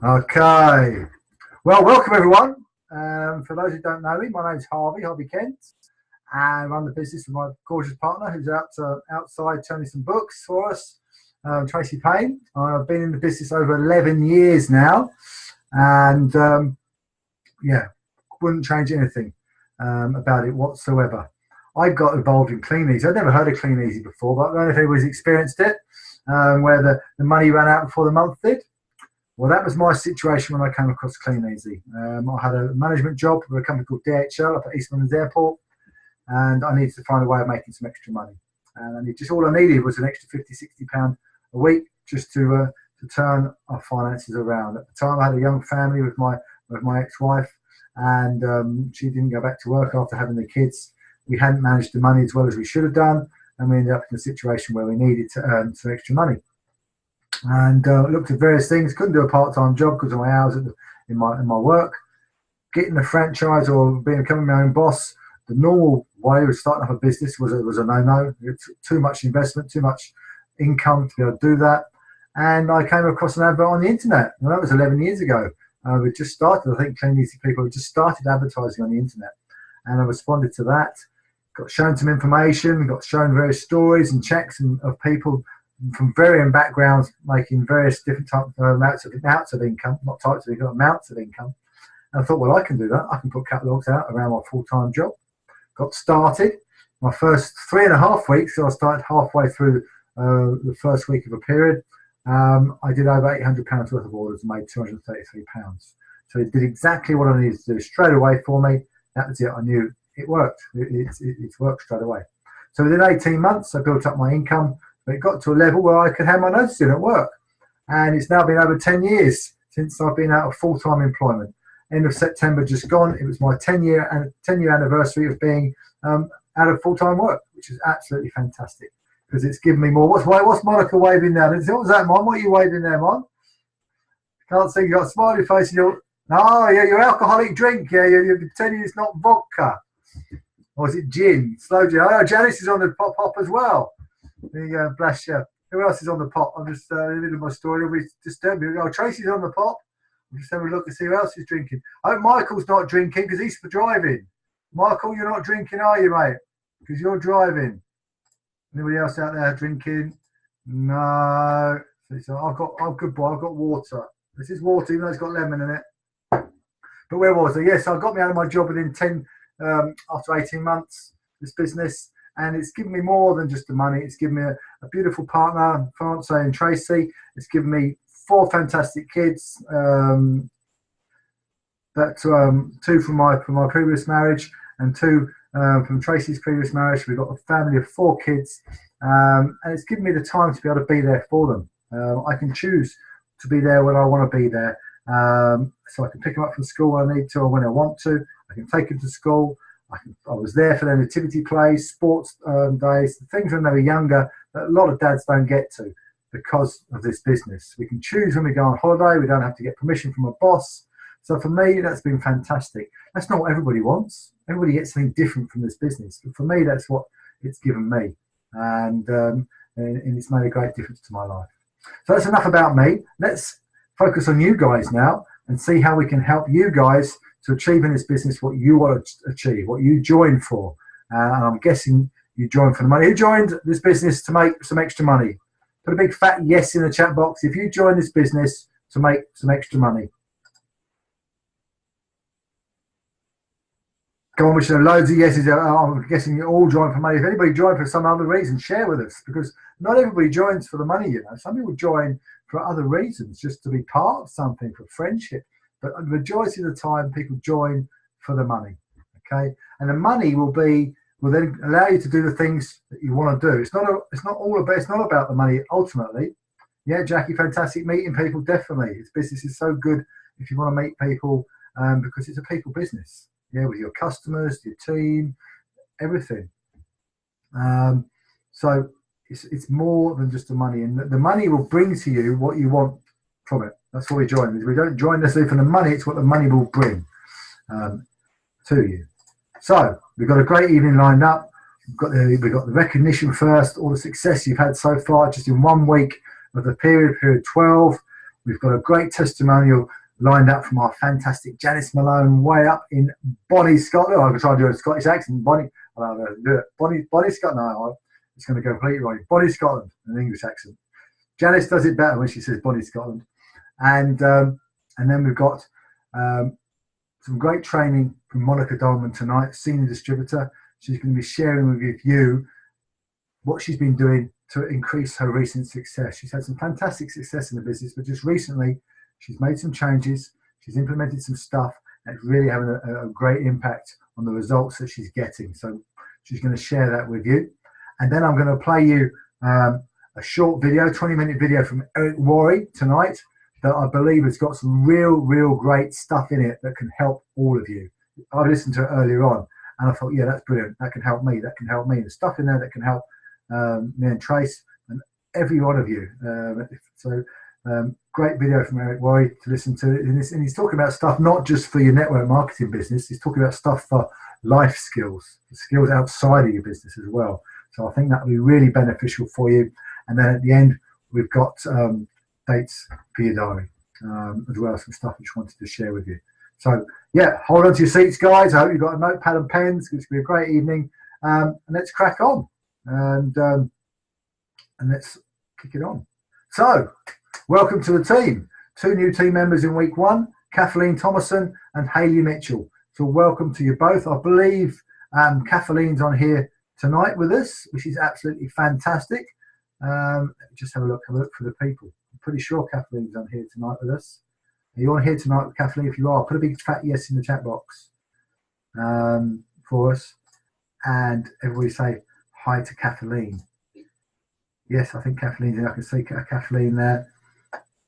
Okay. Well, welcome everyone. For those who don't know me, my name's Harvey Kent, and I run the business with my gorgeous partner who's outside turning some books for us, Tracy Payne. I've been in the business over 11 years now, and yeah, wouldn't change anything about it whatsoever. I got involved in Clean Easy. I'd never heard of Clean Easy before, but I don't know if anybody's experienced it, where the money ran out before the month did. Well, that was my situation when I came across Clean Easy. I had a management job with a company called DHL up at East Midlands Airport, and I needed to find a way of making some extra money. And all I needed was an extra £50–60 a week just to turn our finances around. At the time, I had a young family with my ex-wife, and she didn't go back to work after having the kids. We hadn't managed the money as well as we should have done, and we ended up in a situation where we needed to earn some extra money. And looked at various things. Couldn't do a part-time job because of my hours in my work. Getting a franchise or becoming my own boss, the normal way of starting up a business was a no-no. It's too much investment, too much income to be able to do that. And I came across an advert on the internet. And that was 11 years ago. We just started. I think Clean Easy people had just started advertising on the internet, and I responded to that. Got shown some information. Got shown various stories and checks of people from varying backgrounds making various different amounts of income, not types of income, amounts of income. And I thought, well, I can do that. I can put catalogues out around my full-time job. Got started. My first 3.5 weeks, so I started halfway through the first week of a period. I did over £800 worth of orders and made £233. So it did exactly what I needed to do straight away for me. That was it. I knew it worked. It's worked straight away. So within 18 months, I built up my income. But it got to a level where I could have my notice in at work. And it's now been over 10 years since I've been out of full-time employment. End of September just gone. It was my 10-year anniversary of being out of full-time work, which is absolutely fantastic because it's given me more. What's Monica waving there? What was that, Mon? What are you waving there, Mon? Can't see. You got a smiley face. And your alcoholic drink. Yeah, you're pretending it's not vodka. Or is it gin? Slow gin. Oh, Janis is on the pop as well. There you go, bless you. Who else is on the pot? I'm just in the middle of my story. It'll be disturbing me. Oh, Tracy's on the pot. I'm just having a look and see who else is drinking. Oh, Michael's not drinking because he's for driving. Michael, you're not drinking, are you, mate? Because you're driving. Anybody else out there drinking? No. So I'm good boy. I've got water. This is water, even though it's got lemon in it. But where was I? Yes, I got me out of my job within after 18 months. This business. And it's given me more than just the money. It's given me a beautiful partner, fiance and Tracy. It's given me 4 fantastic kids. Two from my previous marriage and 2 from Tracy's previous marriage. We've got a family of 4 kids, and it's given me the time to be able to be there for them. I can choose to be there when I want to be there. So I can pick them up from school when I need to or when I want to. I can take them to school. I was there for their nativity plays, sports days, the things when they were younger that a lot of dads don't get to because of this business. We can choose when we go on holiday. We don't have to get permission from a boss. So for me, that's been fantastic. That's not what everybody wants. Everybody gets something different from this business. But for me, that's what it's given me. And it's made a great difference to my life. So that's enough about me. Let's focus on you guys now and see how we can help you guys to achieve in this business what you want to achieve, what you joined for. And I'm guessing you joined for the money. Who joined this business to make some extra money? Put a big fat yes in the chat box if you joined this business to make some extra money. Go on, we should have loads of yeses. I'm guessing you all joined for money. If anybody joined for some other reason, share with us, because not everybody joins for the money, you know. Some people join for other reasons, just to be part of something, for friendship. But the majority of the time, people join for the money, okay? And the money will then allow you to do the things that you want to do. It's not about the money ultimately. Yeah, Jackie, fantastic meeting people, definitely. This business is so good if you want to meet people because it's a people business. Yeah, with your customers, your team, everything. So it's more than just the money, and the money will bring to you what you want from it. That's why we join. We don't join necessarily for the money. It's what the money will bring to you. So we've got a great evening lined up. We've got the recognition first, all the success you've had so far, just in 1 week of the period 12. We've got a great testimonial lined up from our fantastic Janis Malone way up in Bonnie, Scotland. I can try to do a Scottish accent. Bonnie, I don't know how to do it. Bonnie, Scotland. No, it's going to go completely wrong. Bonnie, Scotland, an English accent. Janis does it better when she says Bonnie, Scotland. And then we've got some great training from Monica Dolman tonight, senior distributor. She's going to be sharing with you what she's been doing to increase her recent success. She's had some fantastic success in the business, but just recently she's made some changes. She's implemented some stuff that's really having a great impact on the results that she's getting. So she's going to share that with you. And then I'm going to play you a short video, 20-minute video from Worre tonight that I believe has got some real great stuff in it that can help all of you. I listened to it earlier on and I thought, yeah, that's brilliant. That can help me. That can help me. There's stuff in there that can help me and Trace and every one of you. Great video from Worre to listen to. And he's talking about stuff not just for your network marketing business. He's talking about stuff for life skills, skills outside of your business as well. So I think that will be really beneficial for you. And then at the end, we've got dates for your diary as well, some stuff which I wanted to share with you. So yeah, hold on to your seats, guys. I hope you've got a notepad and pens. It's going to be a great evening. And let's crack on and let's kick it on. So welcome to the team. 2 new team members in week 1, Kathleen Thomason and Hayley Mitchell. So welcome to you both. I believe Kathleen's on here tonight with us, which is absolutely fantastic. Let me just have a look for the people. I'm pretty sure Kathleen's on here tonight with us. Are you on here tonight with Kathleen? If you are, put a big fat yes in the chat box for us. And everybody say hi to Kathleen. Yes, I think Kathleen's in. I can see Kathleen there.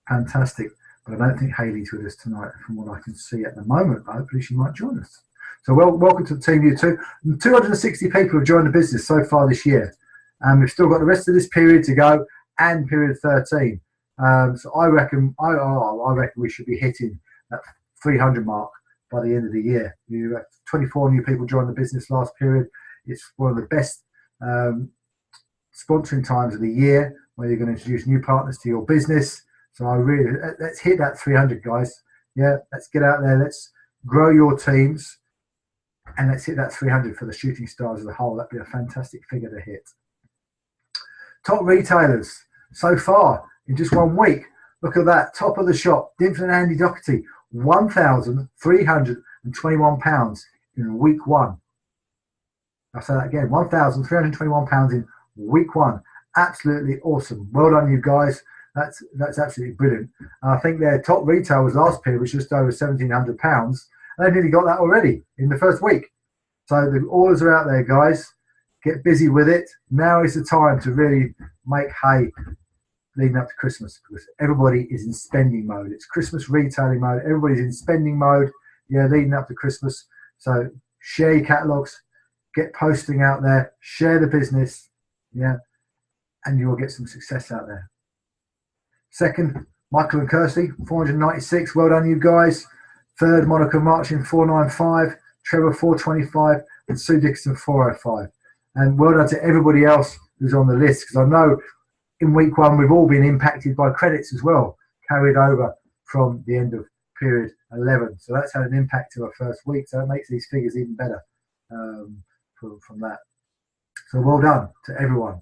Fantastic. But I don't think Hayley's with us tonight from what I can see at the moment. But hopefully she might join us. So welcome to the team, you two. 260 people have joined the business so far this year. And we've still got the rest of this period to go and period 13. So I reckon we should be hitting that 300 mark by the end of the year. You have 24 new people joined the business last period. It's one of the best sponsoring times of the year where you're going to introduce new partners to your business. So let's hit that 300, guys. Yeah, let's get out there. Let's grow your teams. And let's hit that 300 for the shooting stars as a whole. That'd be a fantastic figure to hit. Top retailers so far in just 1 week. Look at that. Top of the shop. Dimford and Andy Doherty. £1,321 in week 1. I'll say that again. £1,321 in week 1. Absolutely awesome. Well done, you guys. That's absolutely brilliant. And I think their top retail was last period was just over £1,700. They've nearly got that already in the first week. So the orders are out there, guys. Get busy with it. Now is the time to really make hay leading up to Christmas because everybody is in spending mode. It's Christmas retailing mode. Everybody's in spending mode, yeah, leading up to Christmas. So share your catalogs, get posting out there, share the business, yeah, and you will get some success out there. Second, Michael and Kirsty, 496. Well done, you guys. Third, Monica Marchin, 495. Trevor, 425. And Sue Dixon, 405. And well done to everybody else who's on the list, because I know in week 1 we've all been impacted by credits as well, carried over from the end of period 11. So that's had an impact to our first week. So it makes these figures even better from that. So well done to everyone.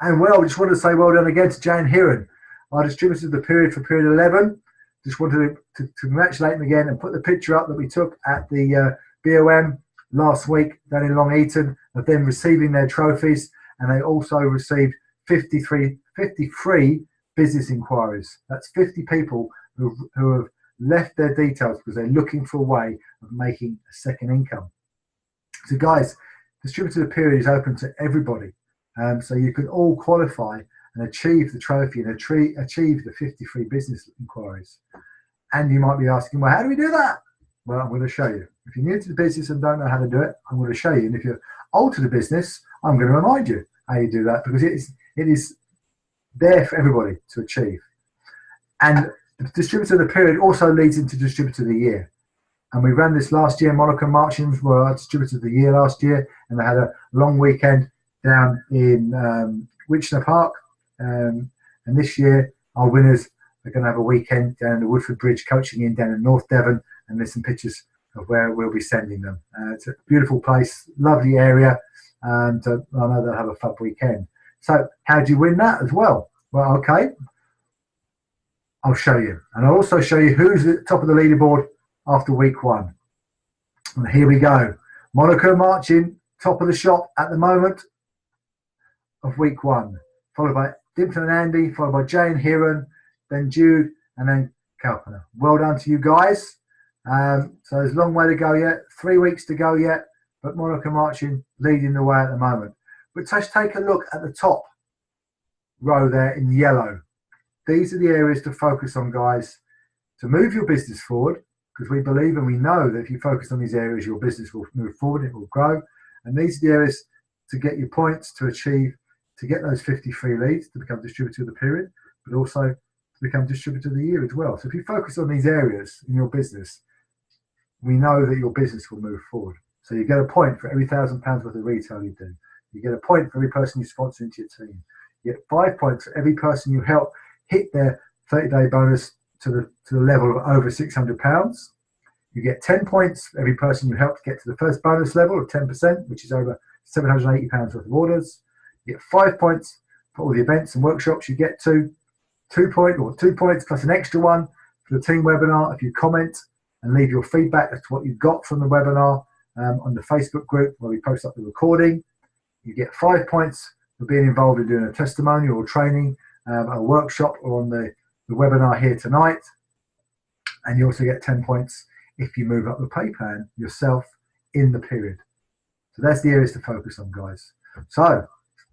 And well, we just wanted to say well done again to Jane Heron. I distributed the period for period 11. Just wanted to congratulate them again and put the picture up that we took at the BOM last week down in Long Eaton of them receiving their trophies, and they also received 53 business inquiries. That's 50 people who have left their details because they're looking for a way of making a second income. So guys, distributor period is open to everybody, so you can all qualify and achieve the trophy and achieve the 53 business inquiries. And you might be asking, well, how do we do that? Well, I'm going to show you. If you're new to the business and don't know how to do it, I'm going to show you. And if you're old to the business, I'm going to remind you how you do that, because it is there for everybody to achieve. And the distributor of the period also leads into distributor of the year. And we ran this last year. Monica Marchins were our distributor of the year last year, and they had a long weekend down in Witchner Park. And this year, our winners They're going to have a weekend down the Woodford Bridge coaching in down in North Devon, and there's some pictures of where we'll be sending them. It's a beautiful place, lovely area, and I know they'll have a fun weekend. So how do you win that as well? Well, okay, I'll show you. And I'll also show you who's at the top of the leaderboard after week 1. And here we go. Monaco marching, top of the shop at the moment of week 1, followed by Dimpton and Andy, followed by Jay and Hiran, then Jude, and then Kalpana. Well done to you guys. So there's a long way to go yet, 3 weeks to go yet, but Monaco marching leading the way at the moment. But just take a look at the top row there in yellow. These are the areas to focus on, guys, to move your business forward, because we believe and we know that if you focus on these areas, your business will move forward, it will grow. And these are the areas to get your points, to achieve, to get those 53 leads, to become distributor of the period, but also to become distributor of the year as well. So if you focus on these areas in your business, we know that your business will move forward. So you get a point for every £1,000 worth of retail you do. You get a point for every person you sponsor into your team. You get 5 points for every person you help hit their 30-day bonus to the level of over £600. You get 10 points for every person you help to get to the first bonus level of 10%, which is over £780 worth of orders. You get 5 points for all the events and workshops you get to. 2 points plus an extra one for the team webinar if you comment and leave your feedback as to what you got from the webinar on the Facebook group where we post up the recording. You get 5 points for being involved in doing a testimonial or training, a workshop, or on the webinar here tonight. And you also get 10 points if you move up the pay plan yourself in the period. So that's the areas to focus on, guys. So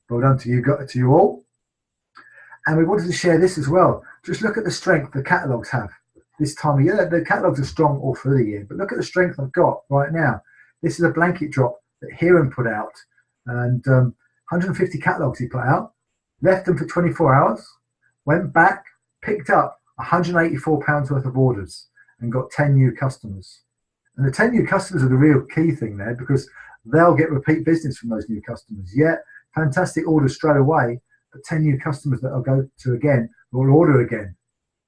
well done to you all. And we wanted to share this as well. Just look at the strength the catalogues have this time of year. The catalogues are strong all through the year, but look at the strength I've got right now. This is a blanket drop that Hiran put out, and 150 catalogues he put out, left them for 24 hours, went back, picked up £184 worth of orders and got 10 new customers. And the 10 new customers are the real key thing there, because they'll get repeat business from those new customers. Yeah, fantastic orders straight away, but 10 new customers that I'll go to again will order again,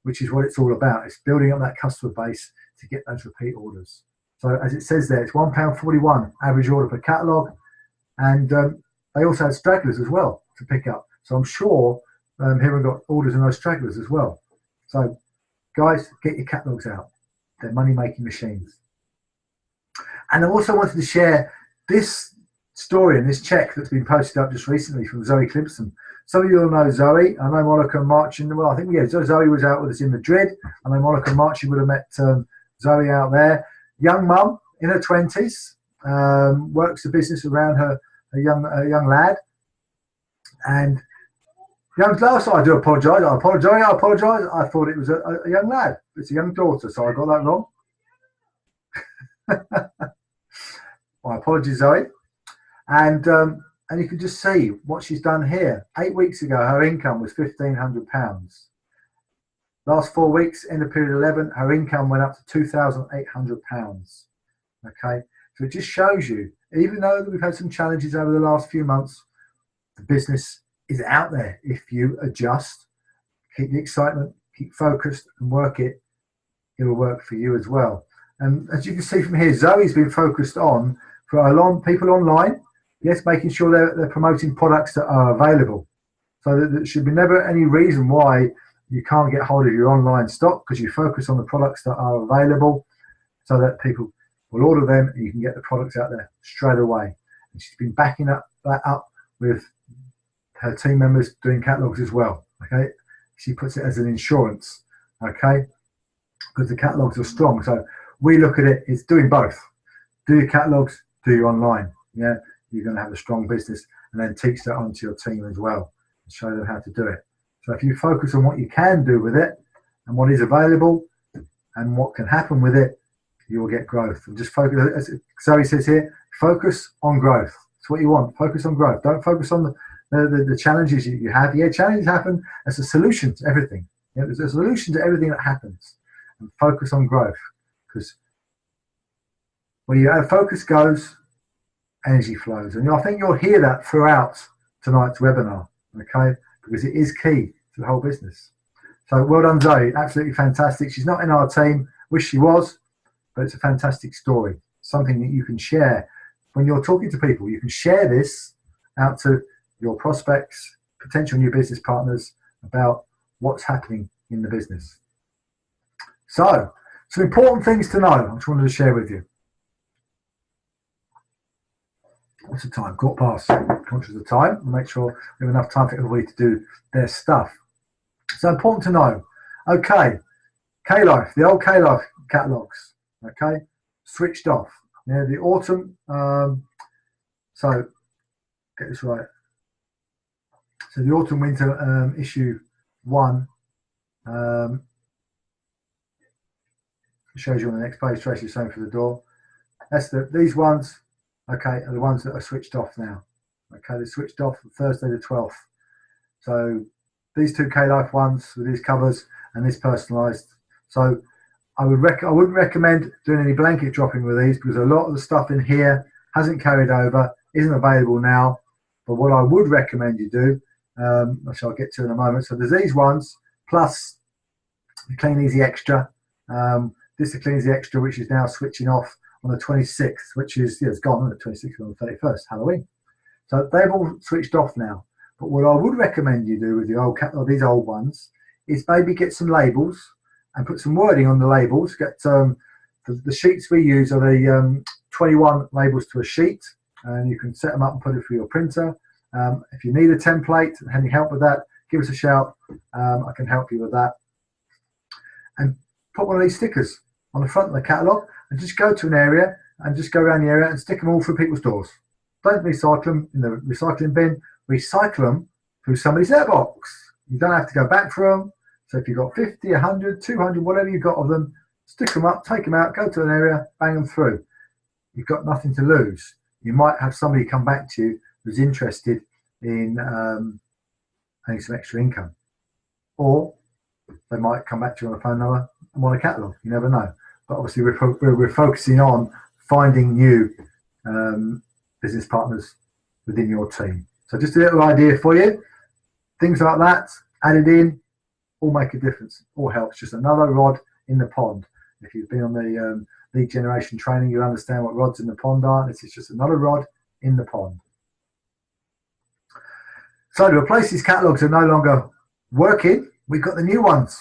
which is what it's all about. It's building up that customer base to get those repeat orders. So as it says there, it's £1.41 average order per catalogue, and they also had stragglers as well to pick up. So I'm sure Hiran got orders in those stragglers as well. So guys, get your catalogues out. They're money-making machines. And I also wanted to share this story and this check that's been posted up just recently from Zoe Clemson. Some of you will know Zoe. I know Monica Marchin. Well, I think, yeah, Zoe was out with us in Madrid. I know Monica Marchin would have met Zoe out there. Young mum in her 20s, works the business around her young lad. And young lad, so I do apologise. I apologise. I thought it was a young lad. It's a young daughter, so I got that wrong. My apologies, Zoe. And you can just see what she's done here. 8 weeks ago, her income was £1,500. Last 4 weeks, end of period 11, her income went up to £2,800. Okay, so it just shows you, even though we've had some challenges over the last few months, the business is out there. If you adjust, keep the excitement, keep focused, and work it, it will work for you as well. And as you can see from here, Zoe's been focused on for people online. Yes, making sure they're promoting products that are available. So there should be never any reason why you can't get hold of your online stock, because you focus on the products that are available so that people will order them and you can get the products out there straight away. And she's been backing that up with her team members doing catalogs as well. Okay, she puts it as an insurance. Okay, because the catalogs are strong. So we look at it as doing both. Do your catalogs, do your online. Yeah, you're going to have a strong business, and then teach that onto your team as well and show them how to do it. So if you focus on what you can do with it and what is available and what can happen with it, you will get growth. And just focus, as Zoe says here, focus on growth. That's what you want. Focus on growth. Don't focus on the challenges you have. Yeah, challenges happen as a solution to everything. Yeah, there's a solution to everything that happens. And focus on growth, because where your focus goes, energy flows. And I think you'll hear that throughout tonight's webinar, okay? Because it is key to the whole business. So well done, Zoe. Absolutely fantastic. She's not in our team. Wish she was, but it's a fantastic story. Something that you can share when you're talking to people. You can share this out to your prospects, potential new business partners about what's happening in the business. So, some important things to know I just wanted to share with you. What's the time? Quarter past. Conscious of the time. We'll make sure we have enough time for everybody to do their stuff. So important to know. Okay, K-Life, the old K-Life catalogs. Okay, switched off. Now the autumn. So get this right. So the autumn winter issue 1. Shows you on the next page. Tracy's saying for the door. That's these ones. Okay, are the ones that are switched off now. Okay, they're switched off on Thursday the 12th. So these 2 K-Life ones with these covers and this personalised. So I wouldn't recommend doing any blanket dropping with these because a lot of the stuff in here hasn't carried over, isn't available now. But what I would recommend you do, which I'll get to in a moment. So there's these ones plus the Clean Easy Extra. This is the Clean Easy Extra, which is now switching off on the 26th, which is, it's gone on the 26th on the 31st, Halloween. So they've all switched off now. But what I would recommend you do with the old these old ones is maybe get some labels and put some wording on the labels. Get the sheets we use are the 21 labels to a sheet, and you can set them up and put it through your printer. If you need a template and any help with that, give us a shout. I can help you with that. And put one of these stickers on the front of the catalogue and just go to an area and just go around the area and stick them all through people's doors. Don't recycle them in the recycling bin. Recycle them through somebody's airbox. You don't have to go back for them. So if you've got 50, 100, 200, whatever you've got of them, stick them up, take them out, go to an area, bang them through. You've got nothing to lose. You might have somebody come back to you who's interested in having some extra income. Or they might come back to you on a phone number and want a catalogue. You never know. But obviously we're focusing on finding new business partners within your team. So just a little idea for you. Things like that added in all make a difference, all helps. Just another rod in the pond. If you've been on the lead generation training, you'll understand what rods in the pond are. This is just another rod in the pond. So to replace these catalogues are no longer working, we've got the new ones.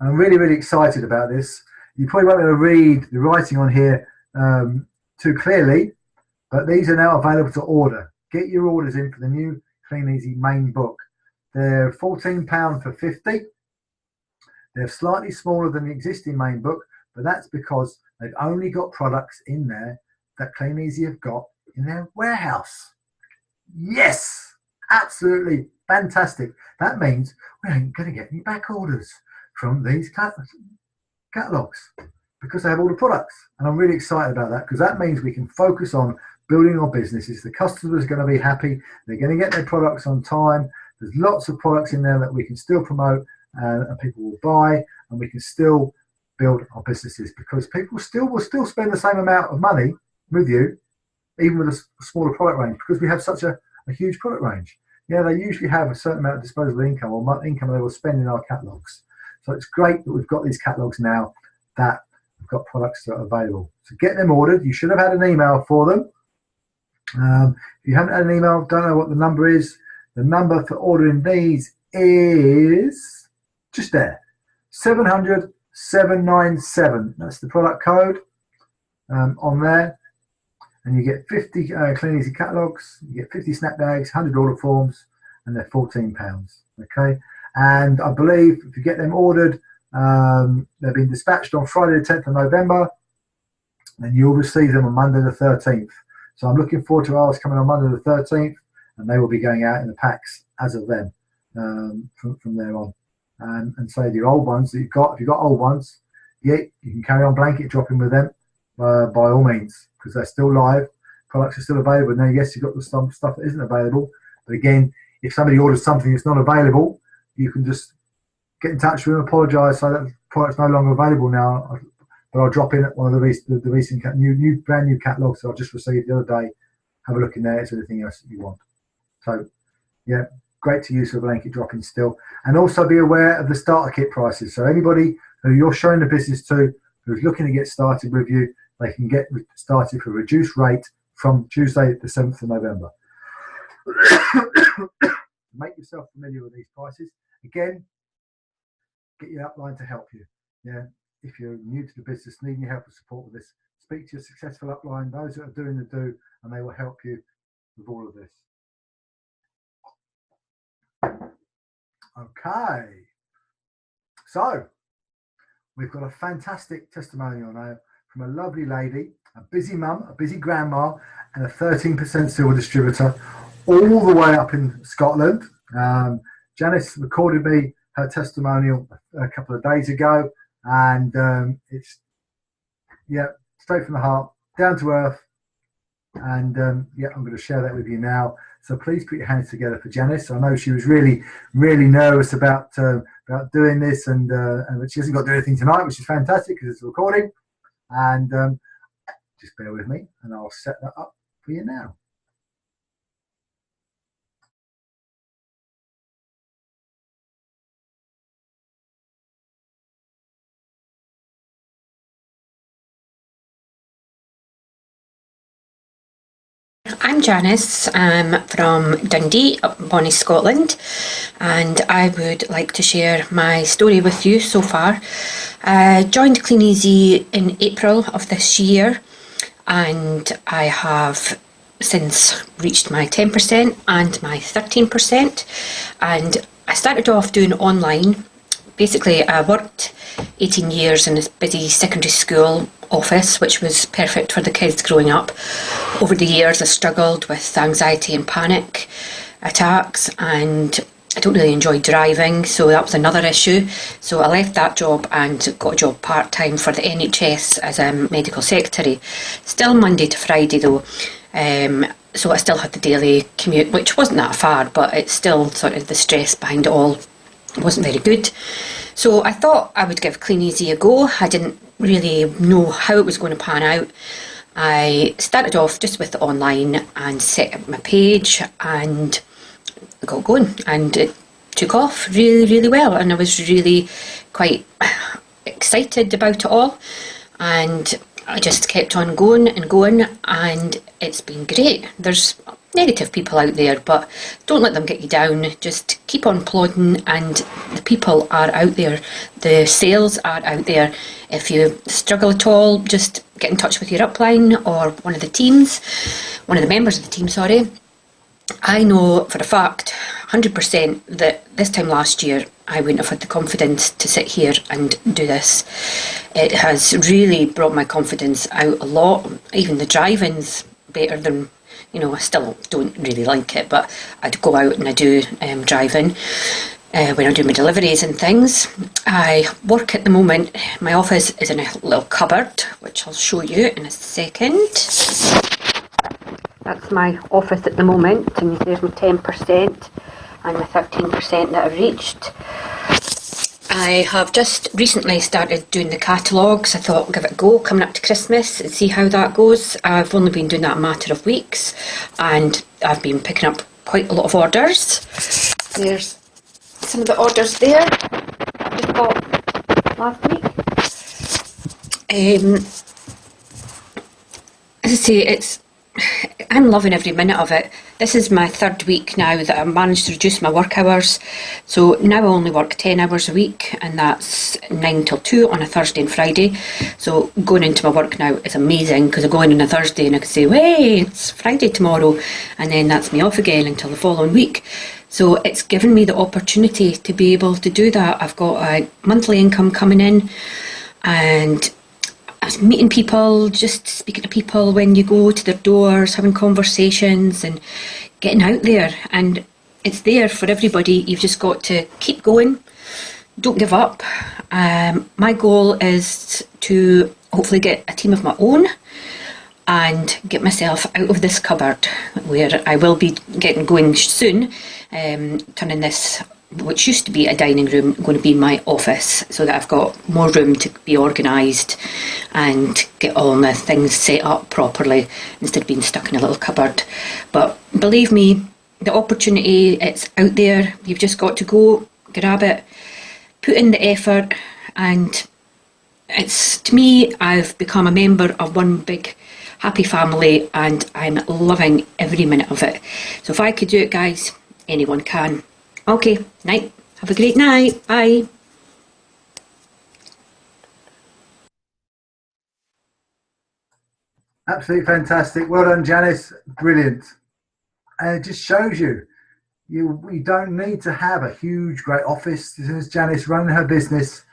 I'm really, really excited about this. You probably won't be able to read the writing on here too clearly, but these are now available to order. Get your orders in for the new Clean Easy main book. They're £14 for 50. They're slightly smaller than the existing main book, but that's because they've only got products in there that Clean Easy have got in their warehouse. Yes, absolutely fantastic. That means we ain't going to get any back orders from these catalogs because they have all the products. And I'm really excited about that because that means we can focus on building our businesses. The customers are going to be happy. They're going to get their products on time. There's lots of products in there that we can still promote and people will buy, and we can still build our businesses because people will still spend the same amount of money with you, even with a smaller product range, because we have such a huge product range. Yeah, they usually have a certain amount of disposable income or income they will spend in our catalogs. So it's great that we've got these catalogs now that have got products that are available. So get them ordered. You should have had an email for them. If you haven't had an email, don't know what the number is. The number for ordering these is just there, 700 797. That's the product code on there. And you get 50 Clean Easy catalogs, you get 50 snap bags, 100 order forms, and they're £14. Okay, and I believe if you get them ordered, they've been dispatched on Friday the 10th of November, and you'll receive them on Monday the 13th. So I'm looking forward to ours coming on Monday the 13th, and they will be going out in the packs as of then from there on. And so the old ones that you've got, if you've got old ones, yeah, you can carry on blanket dropping with them by all means, because they're still live, products are still available. Now, yes, you've got the stuff that isn't available, but again, if somebody orders something that's not available, you can just get in touch with them, apologise, so that the product's no longer available now, but I'll drop in one of the recent brand new catalogues that I've just received the other day. Have a look in there, it's anything else that you want. So, yeah, great to use for blanket dropping still. And also be aware of the starter kit prices. So anybody who you're showing the business to who's looking to get started with you, they can get started for a reduced rate from Tuesday the 7th of November. Make yourself familiar with these prices. Again, get your upline to help you. Yeah, if you're new to the business, needing help and support with this, speak to your successful upline, those that are doing the do, and they will help you with all of this. Okay, so we've got a fantastic testimonial now from a lovely lady, a busy mum, a busy grandma, and a 13% silver distributor, all the way up in Scotland. Janis recorded me her testimonial a couple of days ago, and it's straight from the heart, down to earth, and I'm going to share that with you now. So please put your hands together for Janis. I know she was really nervous about doing this, and she hasn't got to do anything tonight, which is fantastic because it's a recording. And just bear with me, and I'll set that up for you now. I'm Janis. I'm from Dundee, up in Bonnie, Scotland, and I would like to share my story with you so far. I joined Clean Easy in April of this year, and I have since reached my 10% and my 13%, and I started off doing online. Basically, I worked 18 years in a busy secondary school office, which was perfect for the kids growing up. Over the years, I struggled with anxiety and panic attacks, and I don't really enjoy driving, so that was another issue. So I left that job and got a job part-time for the NHS as a medical secretary. Still Monday to Friday though. So I still had the daily commute, which wasn't that far, but it's still sort of the stress behind it all wasn't very good. So I thought I would give Clean Easy a go. I didn't really know how it was going to pan out. I started off just with the online and set up my page and got going, and it took off really well, and I was really quite excited about it all, and I just kept on going, and it's been great. There's negative people out there, but don't let them get you down. Just keep on plodding, and the people are out there, the sales are out there. If you struggle at all, just get in touch with your upline or one of the members of the team, sorry. I know for a fact 100% that this time last year I wouldn't have had the confidence to sit here and do this. It has really brought my confidence out a lot. Even the driving's better than, I still don't really like it, but I'd go out and I do driving when I do my deliveries and things. I work at the moment, my office is in a little cupboard, which I'll show you in a second. That's my office at the moment, and there's my 10% and my 13% that I've reached. I have just recently started doing the catalogues. I thought I'd give it a go coming up to Christmas and see how that goes. I've only been doing that a matter of weeks, and I've been picking up quite a lot of orders. There's some of the orders there I just got last week. As I say, I'm loving every minute of it. This is my third week now that I've managed to reduce my work hours. So now I only work 10 hours a week, and that's 9 till 2 on a Thursday and Friday. So going into my work now is amazing, because I go in on a Thursday and I can say, hey, it's Friday tomorrow, and then that's me off again until the following week. So it's given me the opportunity to be able to do that. I've got a monthly income coming in, and I was meeting people, just speaking to people when you go to their doors, having conversations and getting out there. And it's there for everybody. You've just got to keep going. Don't give up. My goal is to hopefully get a team of my own and get myself out of this cupboard, where I will be getting going soon, turning this, which used to be a dining room, going to be my office, so that I've got more room to be organised and get all my things set up properly instead of being stuck in a little cupboard. But believe me, the opportunity, it's out there. You've just got to go, grab it, put in the effort, and it's, to me, I've become a member of one big happy family, and I'm loving every minute of it. So if I could do it, guys, anyone can. Okay, night. Have a great night. Bye. Absolutely fantastic. Well done, Janis. Brilliant. And it just shows you, you don't need to have a huge, great office. This is Janis running her business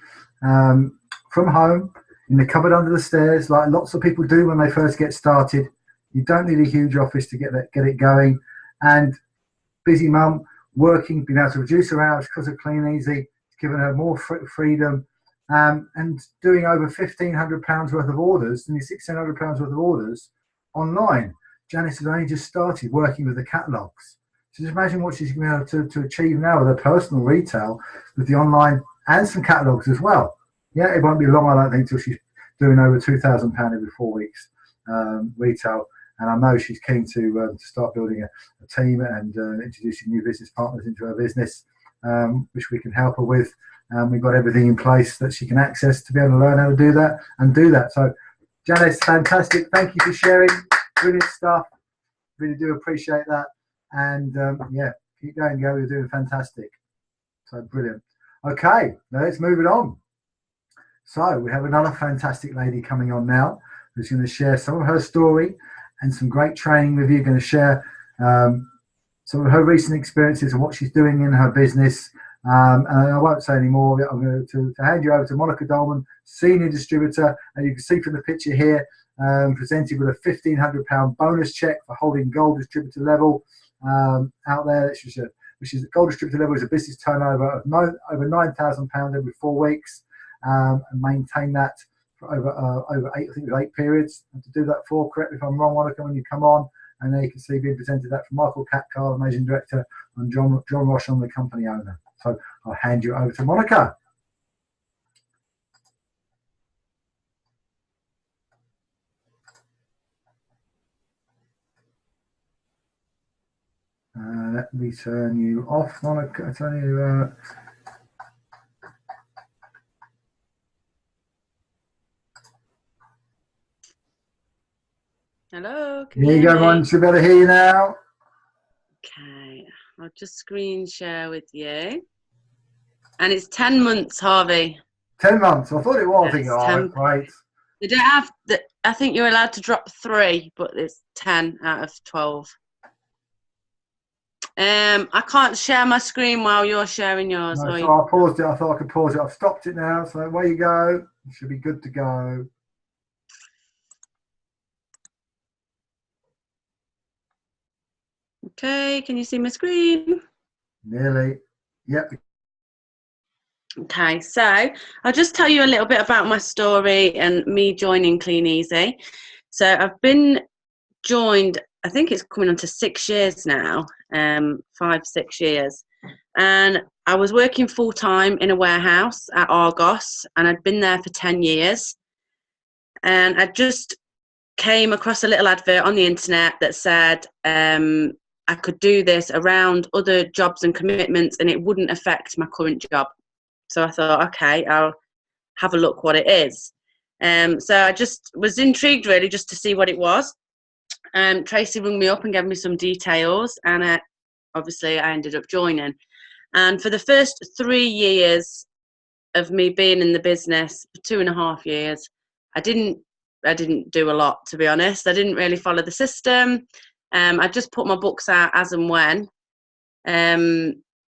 from home in the cupboard under the stairs, like lots of people do when they first get started. You don't need a huge office to get it going. And busy mum, working, being able to reduce her hours because of Clean Easy, giving her more freedom, and doing over £1,500 worth of orders, nearly £1,600 worth of orders online. Janis has only just started working with the catalogues. So just imagine what she's going to be able to achieve now with her personal retail, with the online and some catalogues as well. Yeah, it won't be long, I don't think, till she's doing over £2,000 every 4 weeks retail. And I know she's keen to start building a team and introducing new business partners into her business, which we can help her with. We've got everything in place that she can access to be able to learn how to do that and do that. So, Janis, fantastic. Thank you for sharing. Brilliant stuff. Really do appreciate that. And yeah, keep going, girl. You're doing fantastic. So brilliant. Okay, now let's move it on. So we have another fantastic lady coming on now who's going to share some of her story and some great training with you. Going to share some of her recent experiences and what she's doing in her business. And I won't say any more. I'm going to hand you over to Monica Dolman, Senior Distributor. And you can see from the picture here, presented with a £1,500 bonus check for holding Gold Distributor level out there. Which is Gold Distributor level is a business turnover of over £9,000 every 4 weeks, and maintain that for over eight, I think it was 8 periods. And to do that for, correct me if I'm wrong, Monica, when you come on. And there you can see being presented that from Michael Cathcart, the Managing Director, and John Roshon, the company owner. So I'll hand you over to Monica. Let me turn you off, Monica. Turn you. Hello. There you go, Mon. Should be able to hear you now. Okay, I'll just screen share with you. And it's 10 months, Harvey. 10 months. I thought it was. Yes, I think, oh, great. They don't have the, I think you're allowed to drop 3, but it's 10 out of 12. I can't share my screen while you're sharing yours. No, so I paused it. I thought I could pause it. I've stopped it now. So away you go. You should be good to go. Okay, can you see my screen? Nearly. Yep. Okay, so I'll just tell you a little bit about my story and me joining Clean Easy. So I've been joined, I think it's coming on to 6 years now, 5, 6 years. And I was working full time in a warehouse at Argos, and I'd been there for 10 years. And I just came across a little advert on the internet that said I could do this around other jobs and commitments and it wouldn't affect my current job. So I thought, okay, I'll have a look what it is. So I just was intrigued really just to see what it was. Tracy rang me up and gave me some details, and obviously I ended up joining. And for the first 3 years of me being in the business, for 2.5 years, I didn't do a lot, to be honest. I didn't really follow the system. I just put my books out as and when.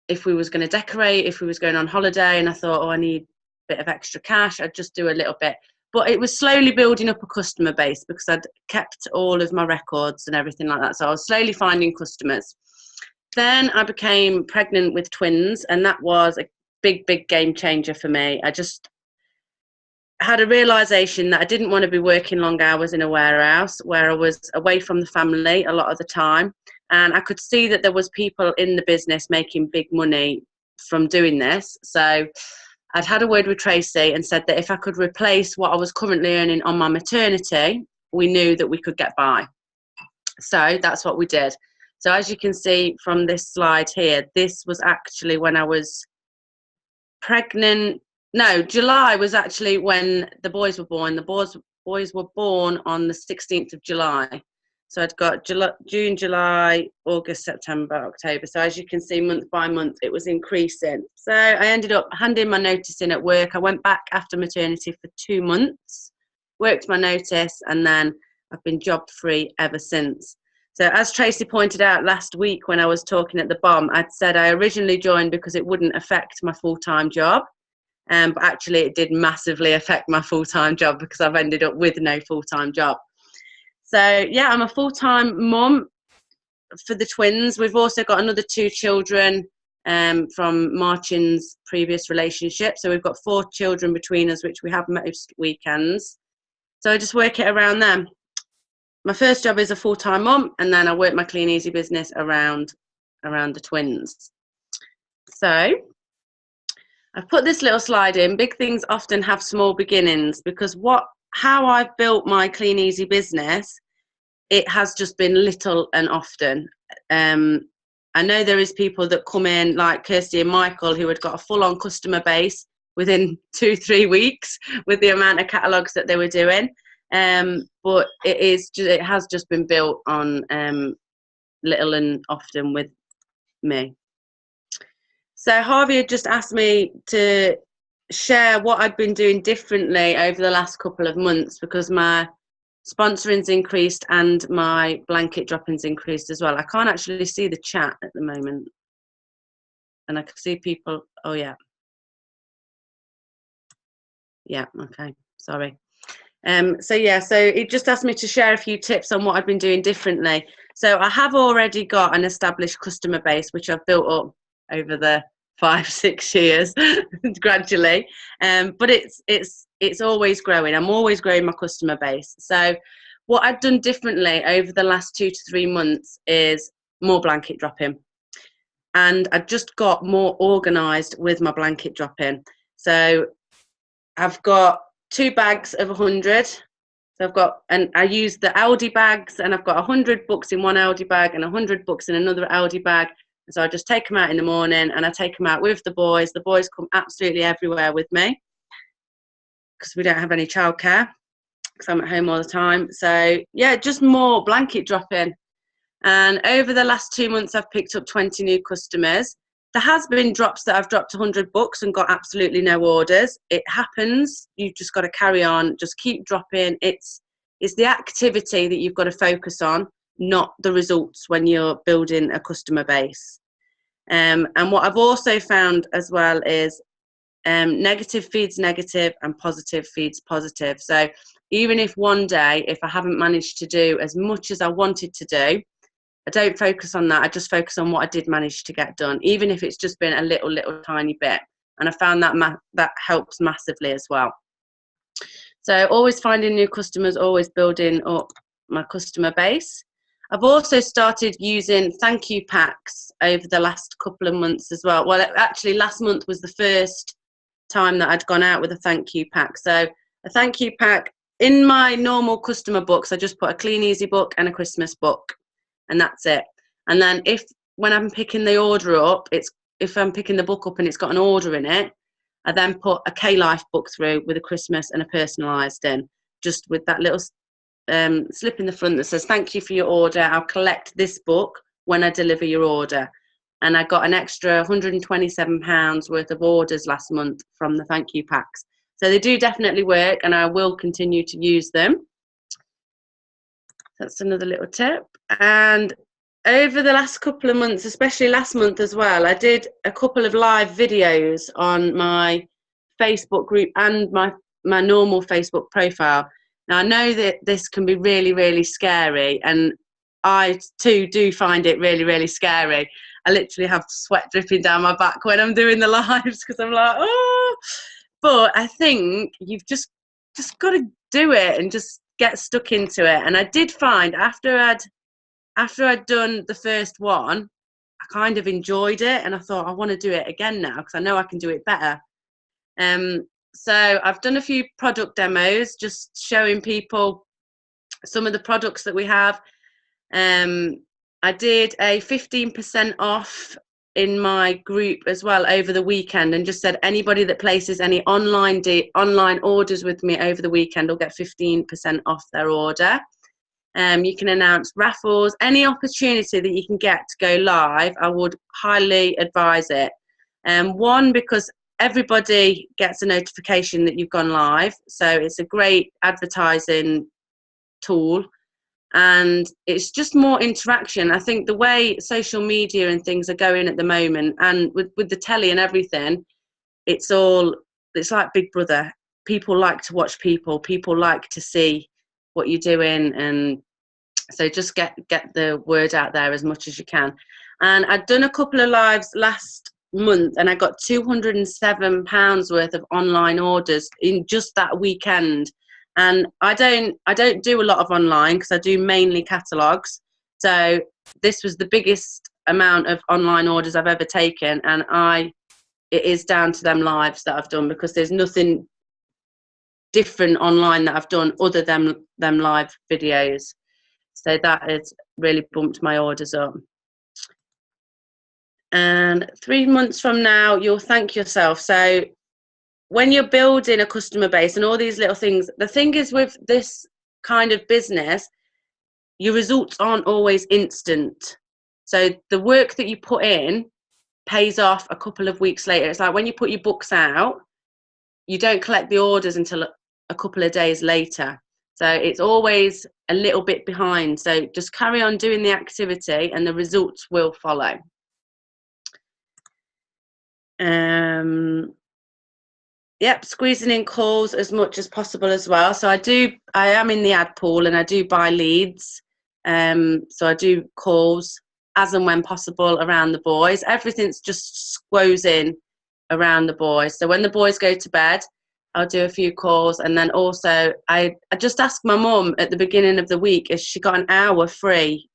If we was going to decorate, if we was going on holiday, and I thought, oh, I need a bit of extra cash, I'd just do a little bit. But it was slowly building up a customer base because I'd kept all of my records and everything like that. So I was slowly finding customers. Then I became pregnant with twins, and that was a big, big game changer for me. I just had a realisation that I didn't want to be working long hours in a warehouse where I was away from the family a lot of the time. And I could see that there was people in the business making big money from doing this. So I'd had a word with Tracy and said that if I could replace what I was currently earning on my maternity, we knew that we could get by. So that's what we did. So as you can see from this slide here, this was actually when I was pregnant. No, July was actually when the boys were born. The boys were born on the 16th of July. So I'd got June, July, August, September, October. So as you can see, month by month, it was increasing. So I ended up handing my notice in at work. I went back after maternity for 2 months, worked my notice, and then I've been job free ever since. So as Tracy pointed out last week when I was talking at the BOM, I'd said I originally joined because it wouldn't affect my full-time job. But actually it did massively affect my full-time job because I've ended up with no full-time job. So yeah, I'm a full-time mum for the twins. We've also got another 2 children from Martin's previous relationship. So we've got 4 children between us, which we have most weekends. So I just work it around them. My first job is a full-time mum, and then I work my Clean Easy business around the twins. So I've put this little slide in. Big things often have small beginnings, because how I've built my Clean Easy business, it has just been little and often. I know there is people that come in like Kirsty and Michael who had got a full-on customer base within 2-3 weeks with the amount of catalogues that they were doing. But it has just been built on little and often with me. So Harvey had just asked me to share what I'd been doing differently over the last couple of months, because my sponsoring's increased and my blanket dropping's increased as well. I can't actually see the chat at the moment, and I can see people. Oh yeah, okay, sorry. So it just asked me to share a few tips on what I've been doing differently. So I have already got an established customer base, which I've built up over the 5-6 years gradually, but it's always growing. I'm always growing my customer base. So what I've done differently over the last 2 to 3 months is more blanket dropping, and I've just got more organized with my blanket dropping. So I've got 2 bags of 100. So I use the Aldi bags, and I've got 100 books in one Aldi bag and 100 books in another Aldi bag. So I just take them out in the morning, and I take them out with the boys. The boys come absolutely everywhere with me because we don't have any childcare, because I'm at home all the time. So yeah, just more blanket dropping. And over the last 2 months, I've picked up 20 new customers. There has been drops that I've dropped 100 books and got absolutely no orders. It happens. You've just got to carry on. Just keep dropping. It's the activity that you've got to focus on, not the results when you're building a customer base. And what I've also found as well is negative feeds negative and positive feeds positive. So even if one day, if I haven't managed to do as much as I wanted to do, I don't focus on that. I just focus on what I did manage to get done, even if it's just been a little tiny bit. And I found that helps massively as well. So always finding new customers, always building up my customer base. I've also started using thank you packs over the last couple of months as well. Well, actually last month was the first time that I'd gone out with a thank you pack. So a thank you pack, in my normal customer books, I just put a Clean Easy book and a Christmas book, and that's it. And then when I'm picking the order up, if I'm picking the book up and it's got an order in it, I then put a K-Life book through with a Christmas and a personalised in, just with that little slip in the front that says thank you for your order, I'll collect this book when I deliver your order. And I got an extra £127 worth of orders last month from the thank you packs. So they do definitely work, and I will continue to use them. That's another little tip. And over the last couple of months, especially last month as well, I did a couple of live videos on my Facebook group and my normal Facebook profile. Now, I know that this can be really, really scary, and I too do find it really, really scary. I literally have sweat dripping down my back when I'm doing the lives, because I'm like, oh. But I think you've just got to do it and just get stuck into it. And I did find after I'd done the first one, I kind of enjoyed it, and I thought I want to do it again now because I know I can do it better. So I've done a few product demos, just showing people some of the products that we have. I did a 15% off in my group as well over the weekend, and just said anybody that places any online orders with me over the weekend will get 15% off their order. You can announce raffles, any opportunity that you can get to go live. I would highly advise it. One, because everybody gets a notification that you've gone live, so it's a great advertising tool, and it's just more interaction. I think the way social media and things are going at the moment, and with the telly and everything, it's like Big Brother. People like to watch people like to see what you're doing, and so just get the word out there as much as you can. And I'd done a couple of lives last month, and I got £207 worth of online orders in just that weekend. And I don't do a lot of online because I do mainly catalogues. So this was the biggest amount of online orders I've ever taken, and it is down to them lives that I've done, because there's nothing different online that I've done other than them live videos. So that has really bumped my orders up. And 3 months from now, you'll thank yourself. So when you're building a customer base and all these little things, the thing is with this kind of business, your results aren't always instant. So the work that you put in pays off a couple of weeks later. It's like when you put your books out, you don't collect the orders until a couple of days later. So it's always a little bit behind. So just carry on doing the activity and the results will follow. Yep, squeezing in calls as much as possible as well. So I am in the ad pool and I do buy leads. So I do calls as and when possible around the boys. Everything's just squoze in around the boys. So when the boys go to bed, I'll do a few calls. And then also I just ask my mum at the beginning of the week if she got an hour free,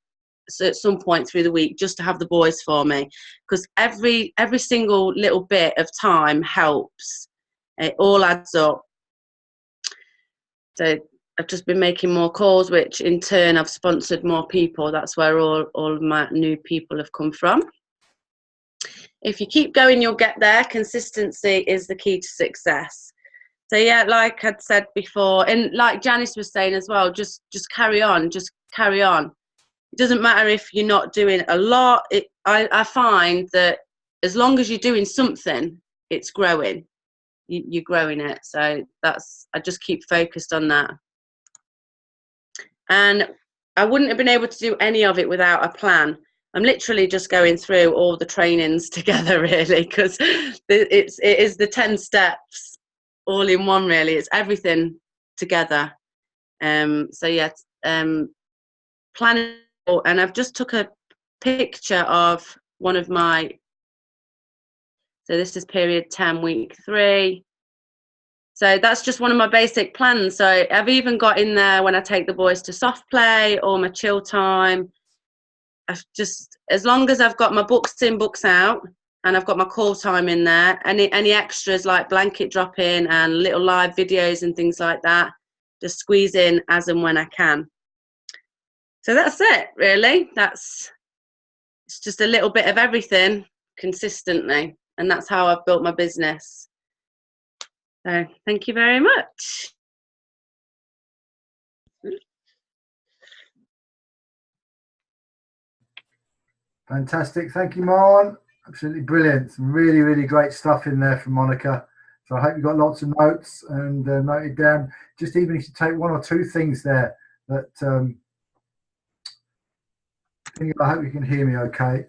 so at some point through the week, just to have the boys for me, because every single little bit of time helps. It all adds up. So I've just been making more calls, which in turn I've sponsored more people. That's where all of my new people have come from. If you keep going, you'll get there. Consistency is the key to success. So yeah, like I'd said before, and like Janis was saying as well, just carry on, just carry on. It doesn't matter if you're not doing a lot. I find that as long as you're doing something, it's growing. You're growing it. So I just keep focused on that. And I wouldn't have been able to do any of it without a plan. I'm literally just going through all the trainings together, really, because it is the 10 steps all in one, really. It's everything together. So yeah, planning. And I've just took a picture of one of my, so this is period 10, week 3. So that's just one of my basic plans. So I've even got in there when I take the boys to soft play or my chill time. I've just, as long as I've got my books in, books out, and I've got my call time in there, any extras like blanket drop in and little live videos and things like that, just squeeze in as and when I can. So that's it, really. It's just a little bit of everything consistently, and that's how I've built my business. So thank you very much. Fantastic. Thank you, Marwan. Absolutely brilliant. Some really, really great stuff in there from Monica. So I hope you got lots of notes and noted down. Just even if you take 1 or 2 things there that I hope you can hear me okay.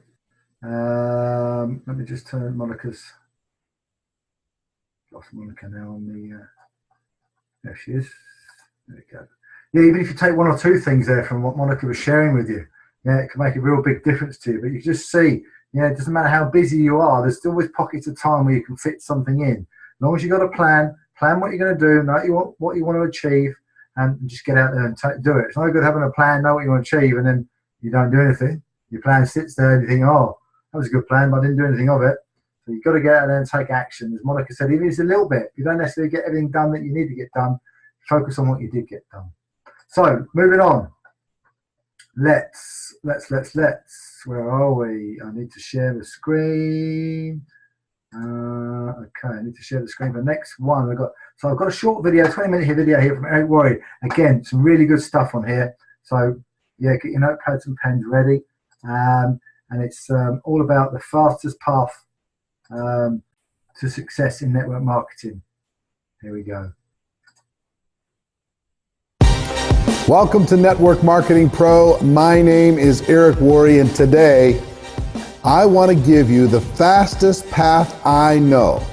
Let me just turn Monica's. Lost Monica now on the. There she is. There we go. Yeah, even if you take 1 or 2 things there from what Monica was sharing with you, yeah, it can make a real big difference to you. But you just see, yeah, it doesn't matter how busy you are. There's always pockets of time where you can fit something in. As long as you've got a plan what you're going to do, know what you want to achieve, and just get out there and do it. It's no good having a plan, know what you want to achieve, and then you don't do anything. Your plan sits there and you think, oh, that was a good plan, but I didn't do anything of it. So you've got to get out there and take action. As Monica said, even if it's a little bit, you don't necessarily get everything done that you need to get done. Focus on what you did get done. So moving on. let's. Where are we? I need to share the screen. Okay, I need to share the screen. The next one I've got a short video, 20-minute video here from Eric Worre. Again, some really good stuff on here. So yeah, get your notepads and pens ready. And it's all about the fastest path to success in network marketing. Here we go. Welcome to Network Marketing Pro. My name is Eric Worre, and today I want to give you the fastest path I know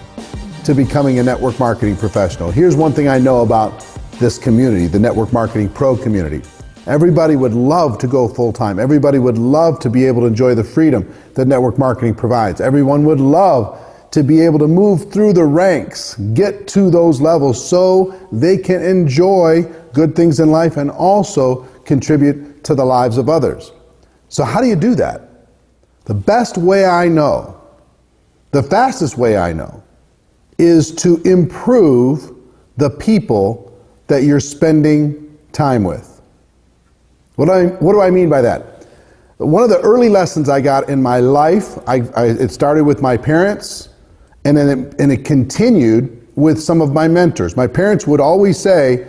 to becoming a network marketing professional. Here's one thing I know about this community, the Network Marketing Pro community. Everybody would love to go full-time. Everybody would love to be able to enjoy the freedom that network marketing provides. Everyone would love to be able to move through the ranks, get to those levels so they can enjoy good things in life and also contribute to the lives of others. So how do you do that? The best way I know, the fastest way I know, is to improve the people that you're spending time with. What do I mean by that? One of the early lessons I got in my life, it started with my parents, and then it continued with some of my mentors. My parents would always say,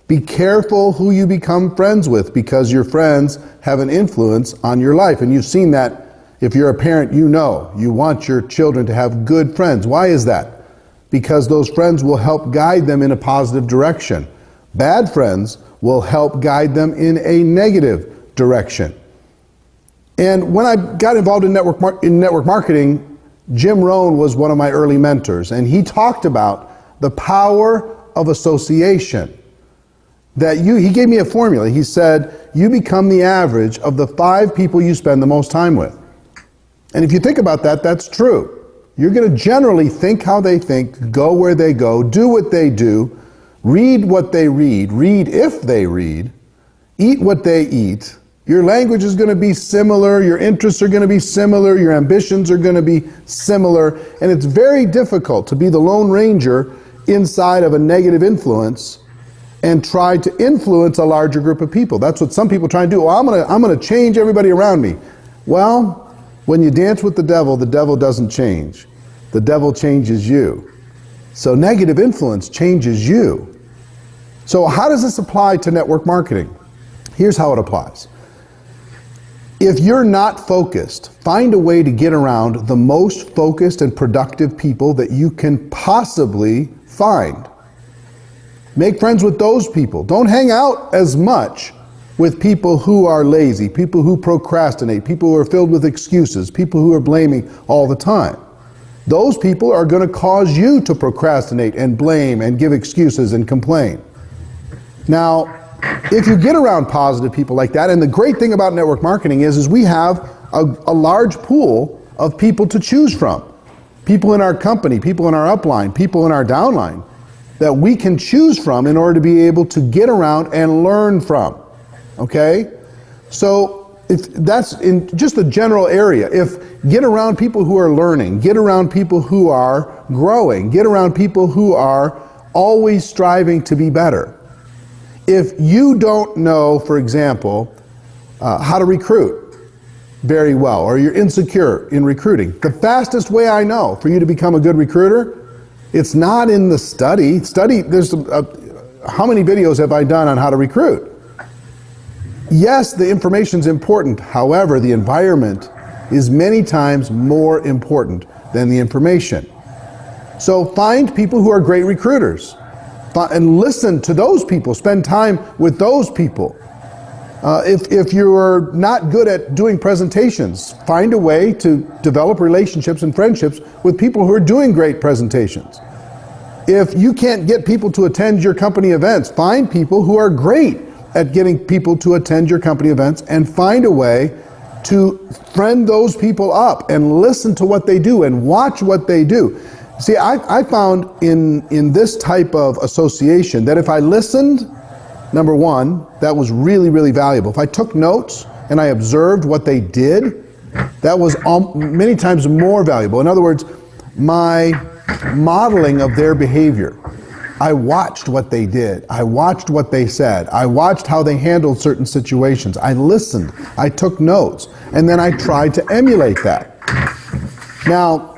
be careful who you become friends with, because your friends have an influence on your life. And you've seen that. If you're a parent, you know you want your children to have good friends. Why is that? Because those friends will help guide them in a positive direction. Bad friends will help guide them in a negative direction. And when I got involved in network marketing, Jim Rohn was one of my early mentors, and he talked about the power of association. He gave me a formula. He said, you become the average of the 5 people you spend the most time with. And if you think about that, that's true. You're going to generally think how they think, go where they go, do what they do, read what they read if they read, eat what they eat. Your language is going to be similar, your interests are going to be similar, your ambitions are going to be similar, and it's very difficult to be the Lone Ranger inside of a negative influence and try to influence a larger group of people. That's what some people try to do. Well, I'm going to change everybody around me. Well, when you dance with the devil doesn't change. The devil changes you. So negative influence changes you. So how does this apply to network marketing? Here's how it applies. If you're not focused, find a way to get around the most focused and productive people that you can possibly find. Make friends with those people. Don't hang out as much with people who are lazy, people who procrastinate, people who are filled with excuses, people who are blaming all the time. Those people are going to cause you to procrastinate and blame and give excuses and complain. Now, if you get around positive people like that, and the great thing about network marketing is we have a large pool of people to choose from. People in our company, people in our upline, people in our downline that we can choose from in order to be able to get around and learn from. Okay? So that's in just the general area. Get around people who are learning, get around people who are growing, get around people who are always striving to be better. If you don't know, for example, how to recruit very well, or you're insecure in recruiting, the fastest way I know for you to become a good recruiter, it's not in the study. There's how many videos have I done on how to recruit? Yes, the information's important. However, the environment is many times more important than the information. So find people who are great recruiters and listen to those people. Spend time with those people. If you're not good at doing presentations, find a way to develop relationships and friendships with people who are doing great presentations. If you can't get people to attend your company events, find people who are great at getting people to attend your company events, and find a way to friend those people up and listen to what they do and watch what they do. See, I found in this type of association that if I listened, number one, that was really, really valuable. If I took notes and I observed what they did, that was many times more valuable. In other words, my modeling of their behavior I watched what they did. I watched what they said. I watched how they handled certain situations. I listened. I took notes. And then I tried to emulate that. Now,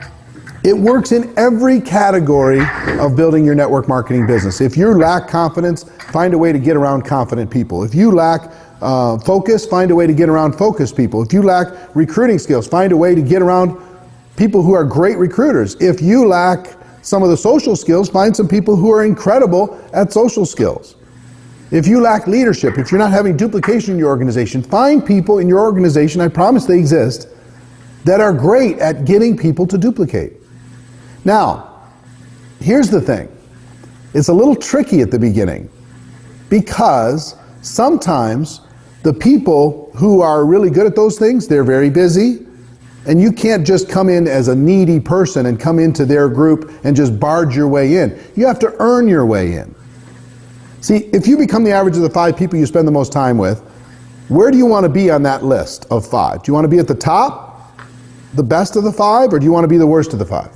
it works in every category of building your network marketing business. If you lack confidence, find a way to get around confident people. If you lack focus, find a way to get around focused people. If you lack recruiting skills, find a way to get around people who are great recruiters. If you lack some of the social skills, find some people who are incredible at social skills. If you lack leadership, if you're not having duplication in your organization, find people in your organization, I promise they exist, that are great at getting people to duplicate. Now, here's the thing. It's a little tricky at the beginning because sometimes the people who are really good at those things, they're very busy, and you can't just come in as a needy person and come into their group and just barge your way in. You have to earn your way in. See, if you become the average of the 5 people you spend the most time with, where do you want to be on that list of 5? Do you want to be at the top, the best of the 5, or do you want to be the worst of the 5?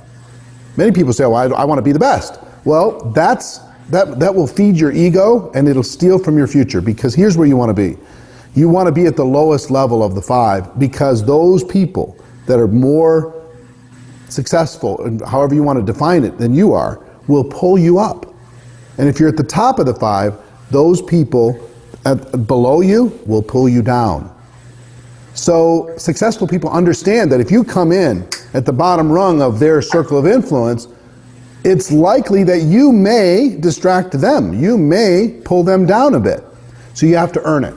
Many people say, well, I want to be the best. Well, that will feed your ego and it'll steal from your future, because here's where you want to be. You want to be at the lowest level of the 5, because those people that are more successful, and however you want to define it, than you are, will pull you up. And if you're at the top of the 5, those people below you will pull you down. So successful people understand that if you come in at the bottom rung of their circle of influence, it's likely that you may distract them. You may pull them down a bit. So you have to earn it.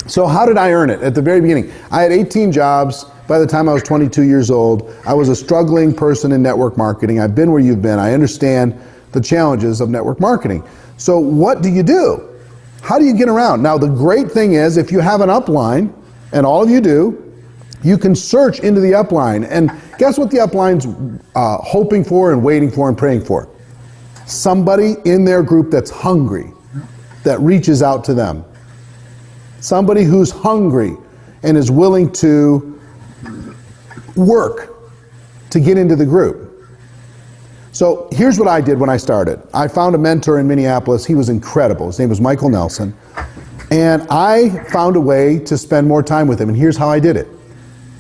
So how did I earn it? At the very beginning, I had 18 jobs. By the time I was 22 years old, I was a struggling person in network marketing. I've been where you've been. I understand the challenges of network marketing. So what do you do? How do you get around? Now, the great thing is, if you have an upline, and all of you do, you can search into the upline. And guess what the upline's hoping for and waiting for and praying for? Somebody in their group that's hungry, that reaches out to them. Somebody who's hungry and is willing to work to get into the group. So here's what I did when I started. I found a mentor in Minneapolis. He was incredible. His name was Michael Nelson. And I found a way to spend more time with him. And here's how I did it.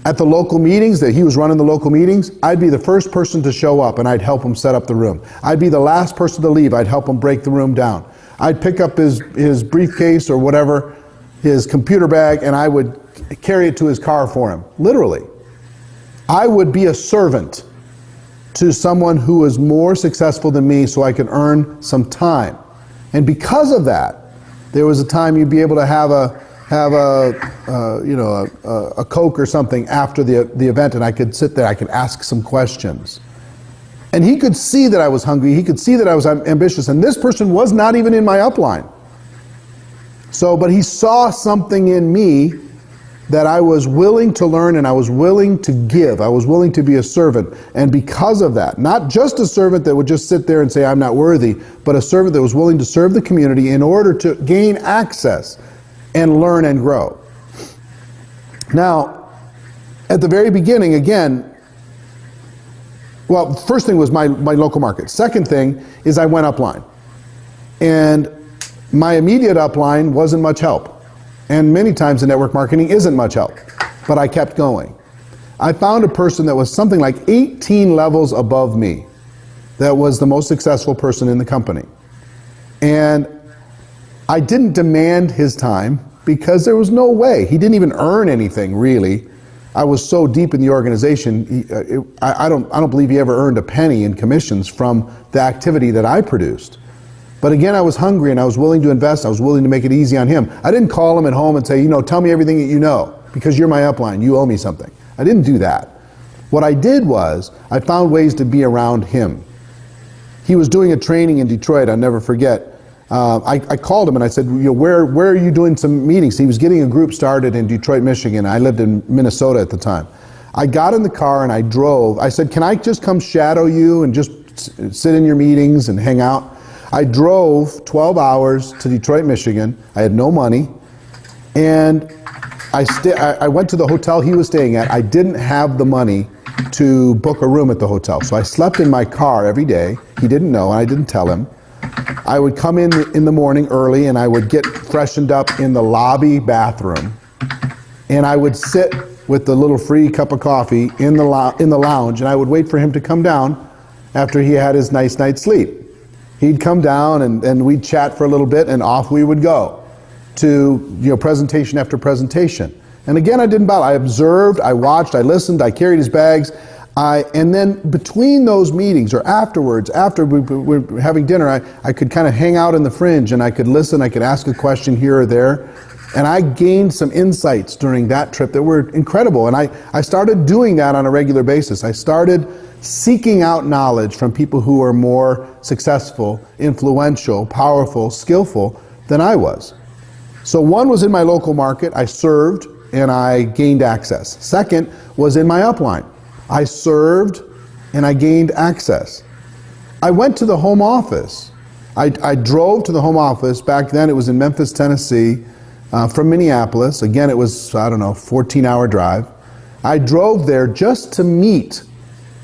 At the local meetings, that he was running the local meetings, I'd be the first person to show up and I'd help him set up the room. I'd be the last person to leave. I'd help him break the room down. I'd pick up his briefcase or whatever, his computer bag, and I would carry it to his car for him. Literally. I would be a servant to someone who was more successful than me so I could earn some time. And because of that, there was a time you'd be able to have a Coke or something after the event, and I could sit there, I could ask some questions. And he could see that I was hungry, he could see that I was ambitious, and this person was not even in my upline. So, but he saw something in me that I was willing to learn and I was willing to give. I was willing to be a servant. And because of that, not just a servant that would just sit there and say, I'm not worthy, but a servant that was willing to serve the community in order to gain access and learn and grow. Now, at the very beginning, again, well, first thing was my local market. Second thing is I went upline. And my immediate upline wasn't much help. And many times in network marketing isn't much help, but I kept going. I found a person that was something like 18 levels above me that was the most successful person in the company. And I didn't demand his time because there was no way. He didn't even earn anything, really. I was so deep in the organization, I don't believe he ever earned a penny in commissions from the activity that I produced. But again, I was hungry and I was willing to invest. I was willing to make it easy on him. I didn't call him at home and say, tell me everything that you know because you're my upline. You owe me something. I didn't do that. What I did was I found ways to be around him. He was doing a training in Detroit. I'll never forget. I called him and I said, where are you doing some meetings? He was getting a group started in Detroit, Michigan. I lived in Minnesota at the time. I got in the car and I drove. I said, can I just come shadow you and just sit in your meetings and hang out? I drove 12 hours to Detroit, Michigan. I had no money. And I went to the hotel he was staying at. I didn't have the money to book a room at the hotel. So I slept in my car every day. He didn't know, and I didn't tell him. I would come in the morning early, and I would get freshened up in the lobby bathroom, and I would sit with the little free cup of coffee in the lounge, and I would wait for him to come down after he had his nice night's sleep. He'd come down, and we'd chat for a little bit, and off we would go to presentation after presentation. And again, I didn't bother. I observed, I watched, I listened, I carried his bags. And then between those meetings or afterwards, after we were having dinner, I could kind of hang out in the fringe, and I could listen, I could ask a question here or there. And I gained some insights during that trip that were incredible. And I started doing that on a regular basis. I started seeking out knowledge from people who are more successful, influential, powerful, skillful than I was. So one was in my local market. I served and I gained access. Second was in my upline. I served and I gained access. I went to the home office. I drove to the home office. Back then it was in Memphis, Tennessee, from Minneapolis. Again, it was, 14-hour drive. I drove there just to meet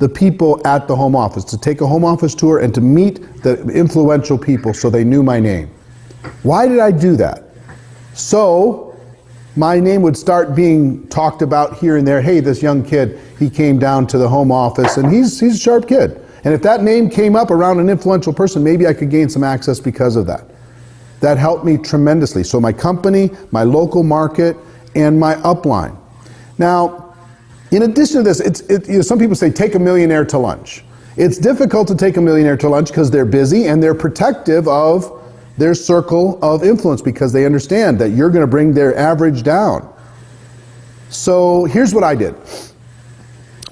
the people at the home office, to take a home office tour and to meet the influential people so they knew my name. Why did I do that? So my name would start being talked about here and there. Hey, this young kid, he came down to the home office, and he's a sharp kid. And if that name came up around an influential person, maybe I could gain some access because of that. That helped me tremendously. So my company, my local market, and my upline. Now, in addition to this, some people say take a millionaire to lunch. It's difficult to take a millionaire to lunch because they're busy and they're protective of their circle of influence because they understand that you're going to bring their average down. So here's what I did.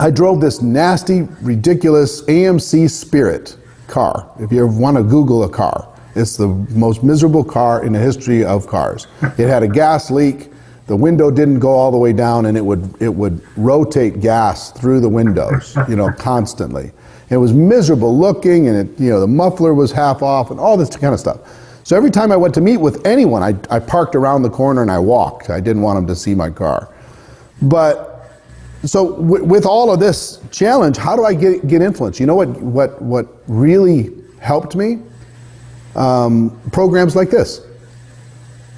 I drove this nasty, ridiculous AMC Spirit car. If you ever want to Google a car, it's the most miserable car in the history of cars. It had a gas leak. The window didn't go all the way down, and it would rotate gas through the windows, constantly. It was miserable looking, and the muffler was half off, and all this kind of stuff. So every time I went to meet with anyone, I parked around the corner and I walked. I didn't want them to see my car. But so with all of this challenge, how do I get influence? You know what really helped me? Programs like this.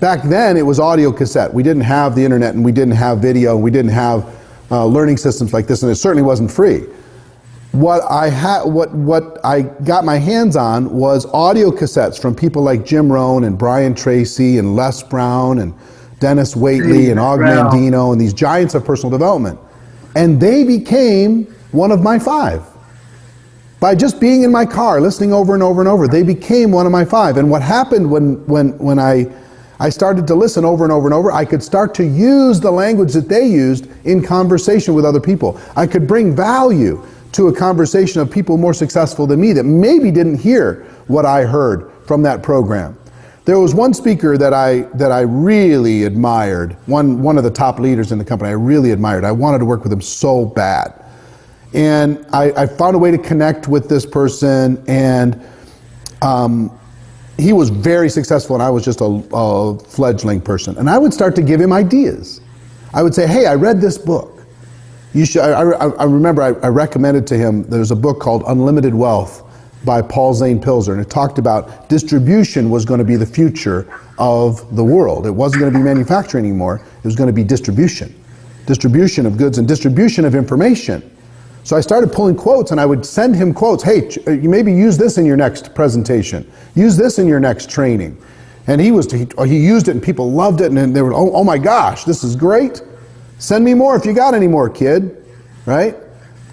Back then, it was audio cassette. We didn't have the internet, and we didn't have video, and we didn't have learning systems like this, and it certainly wasn't free. What I got my hands on was audio cassettes from people like Jim Rohn and Brian Tracy and Les Brown and Dennis Waitley and Og Mandino and these giants of personal development. And they became one of my 5. By just being in my car, listening over and over and over, they became one of my 5. And what happened when I started to listen over and over and over, I could start to use the language that they used in conversation with other people. I could bring value to a conversation of people more successful than me that maybe didn't hear what I heard from that program. There was one speaker that I really admired, one of the top leaders in the company I really admired. I wanted to work with him so bad. And I found a way to connect with this person, and he was very successful, and I was just a fledgling person. And I would start to give him ideas. I would say, hey, I read this book. You should. I remember I recommended to him, there's a book called Unlimited Wealth by Paul Zane Pilzer, and it talked about distribution was going to be the future of the world. It wasn't going to be manufacturing anymore. It was going to be distribution. Distribution of goods and distribution of information. So I started pulling quotes, and I would send him quotes. Hey, you maybe use this in your next presentation. Use this in your next training. And he used it, and people loved it, and they were, oh my gosh, this is great. Send me more if you got any more, kid, right?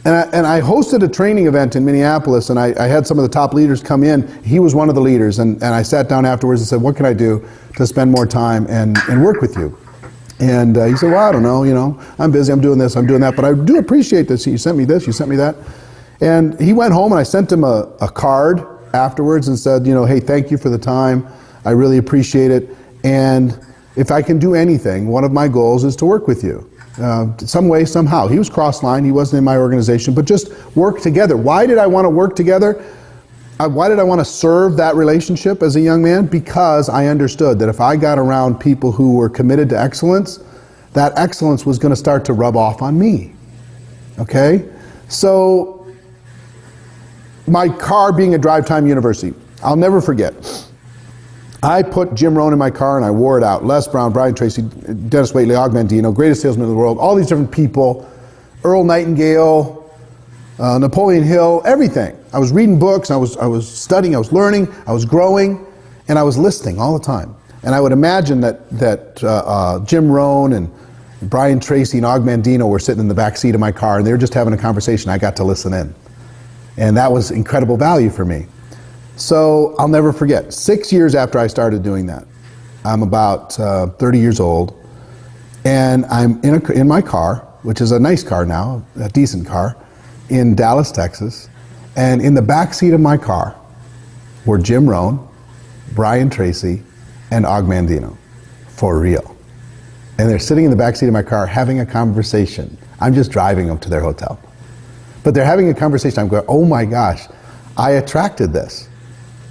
And I hosted a training event in Minneapolis, and I had some of the top leaders come in. He was one of the leaders, and I sat down afterwards and said, what can I do to spend more time and work with you? And he said, well, I don't know, I'm busy, I'm doing this, I'm doing that, but I do appreciate this. You sent me this, you sent me that. And he went home, and I sent him a card afterwards and said, hey, thank you for the time. I really appreciate it. And if I can do anything, one of my goals is to work with you. Some way, somehow. He was cross-line, he wasn't in my organization, but just work together. Why did I want to work together? Why did I want to serve that relationship as a young man? Because I understood that if I got around people who were committed to excellence, that excellence was going to start to rub off on me. Okay? So, my car being a drive time university. I'll never forget. I put Jim Rohn in my car and I wore it out. Les Brown, Brian Tracy, Dennis Waitley, Og Mandino, greatest salesman in the world, all these different people, Earl Nightingale, Napoleon Hill, everything. I was reading books, I was studying, I was learning, I was growing, and I was listening all the time. And I would imagine that Jim Rohn and Brian Tracy and Og Mandino were sitting in the back seat of my car and they were just having a conversation. I got to listen in. And that was incredible value for me. So I'll never forget, 6 years after I started doing that, I'm about 30 years old, and I'm in my car, which is a nice car now, a decent car, in Dallas, Texas, and in the back seat of my car were Jim Rohn, Brian Tracy, and Og Mandino, for real. And they're sitting in the back seat of my car having a conversation. I'm just driving them to their hotel. But they're having a conversation. I'm going, oh my gosh, I attracted this.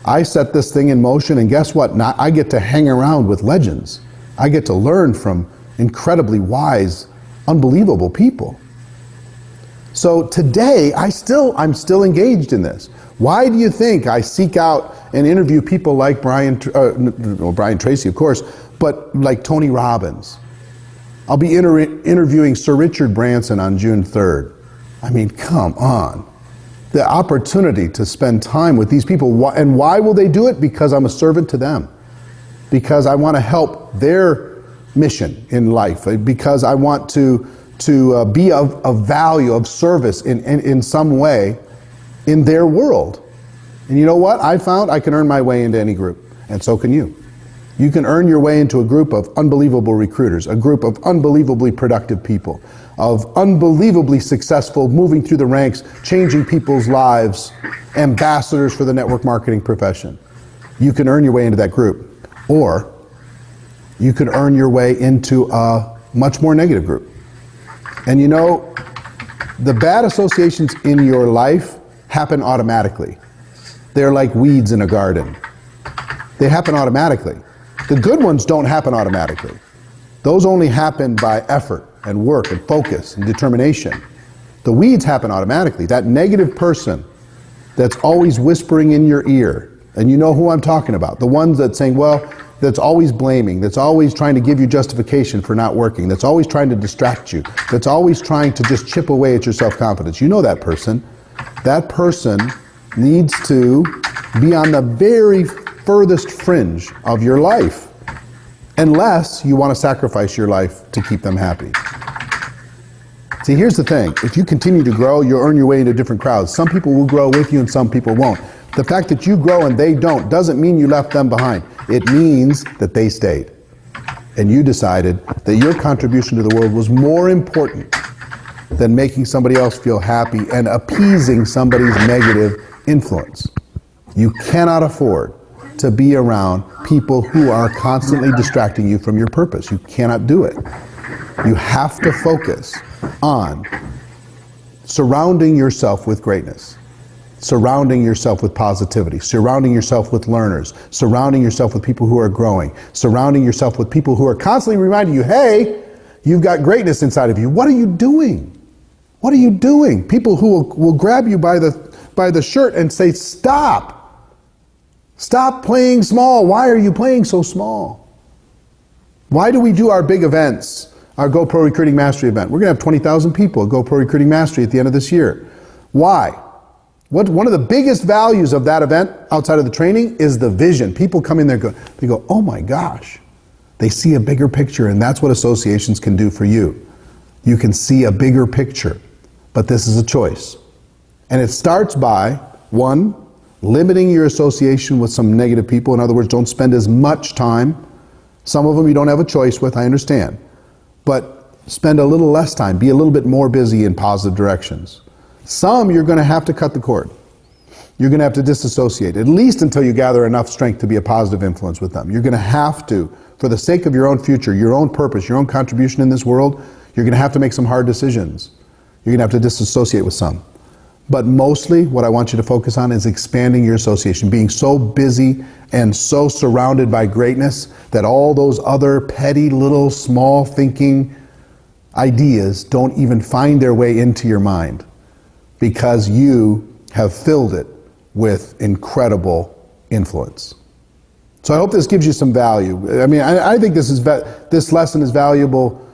I set this thing in motion, and guess what? Now I get to hang around with legends. I get to learn from incredibly wise, unbelievable people. So today, I'm still engaged in this. Why do you think I seek out and interview people like Brian Tracy, of course, but like Tony Robbins? I'll be interviewing Sir Richard Branson on June 3rd. I mean, come on. The opportunity to spend time with these people. And why will they do it? Because I'm a servant to them. Because I want to help their mission in life. Because I want to be of value, of service in some way in their world. And you know what? I found I can earn my way into any group. And so can you. You can earn your way into a group of unbelievable recruiters, a group of unbelievably productive people, of unbelievably successful, moving through the ranks, changing people's lives, ambassadors for the network marketing profession. You can earn your way into that group. Or you can earn your way into a much more negative group. And you know, the bad associations in your life happen automatically. They're like weeds in a garden. They happen automatically. The good ones don't happen automatically. Those only happen by effort and work and focus and determination. The weeds happen automatically. That negative person that's always whispering in your ear, and you know who I'm talking about, the ones that saying, well, that's always blaming, that's always trying to give you justification for not working, that's always trying to distract you, that's always trying to just chip away at your self-confidence. You know that person. That person needs to be on the very furthest fringe of your life, unless you want to sacrifice your life to keep them happy. See, here's the thing. If you continue to grow, you'll earn your way into different crowds. Some people will grow with you and some people won't. The fact that you grow and they don't doesn't mean you left them behind. It means that they stayed. And you decided that your contribution to the world was more important than making somebody else feel happy and appeasing somebody's negative influence. You cannot afford to be around people who are constantly distracting you from your purpose. You cannot do it. You have to focus on surrounding yourself with greatness, surrounding yourself with positivity, surrounding yourself with learners, surrounding yourself with people who are growing, surrounding yourself with people who are constantly reminding you, hey, you've got greatness inside of you. What are you doing? What are you doing? People who will grab you by the shirt and say, stop. Stop playing small. Why are you playing so small? Why do we do our big events, our GoPro Recruiting Mastery event? We're going to have 20,000 people at GoPro Recruiting Mastery at the end of this year. Why? One of the biggest values of that event outside of the training is the vision. People come in there, they go, oh my gosh. They see a bigger picture, and that's what associations can do for you. You can see a bigger picture, but this is a choice. And it starts by, one, limiting your association with some negative people. In other words, don't spend as much time. Some of them you don't have a choice with, I understand. But spend a little less time. Be a little bit more busy in positive directions. Some you're going to have to cut the cord. You're going to have to disassociate, at least until you gather enough strength to be a positive influence with them. You're going to have to, for the sake of your own future, your own purpose, your own contribution in this world, you're going to have to make some hard decisions. You're going to have to disassociate with some. But mostly what I want you to focus on is expanding your association, being so busy and so surrounded by greatness that all those other petty little small thinking ideas don't even find their way into your mind, because you have filled it with incredible influence. So I hope this gives you some value. I mean, I think this lesson is valuable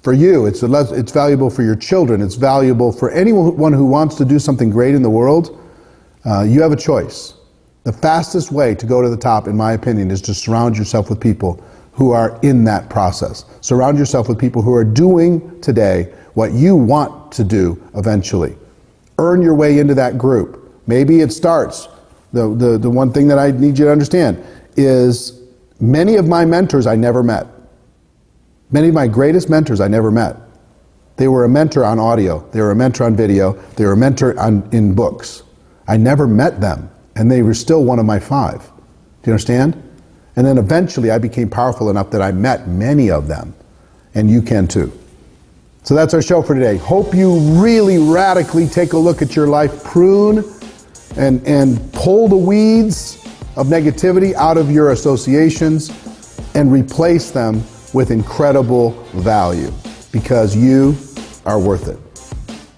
for you. It's valuable for your children. It's valuable for anyone who wants to do something great in the world. You have a choice. The fastest way to go to the top, in my opinion, is to surround yourself with people who are in that process. Surround yourself with people who are doing today what you want to do eventually. Earn your way into that group. Maybe it starts. The one thing that I need you to understand is many of my mentors I never met. Many of my greatest mentors I never met. They were a mentor on audio. They were a mentor on video. They were a mentor in books. I never met them, and they were still one of my 5. Do you understand? And then eventually I became powerful enough that I met many of them, and you can too. So that's our show for today. Hope you really radically take a look at your life, prune and pull the weeds of negativity out of your associations and replace them with incredible value, because you are worth it.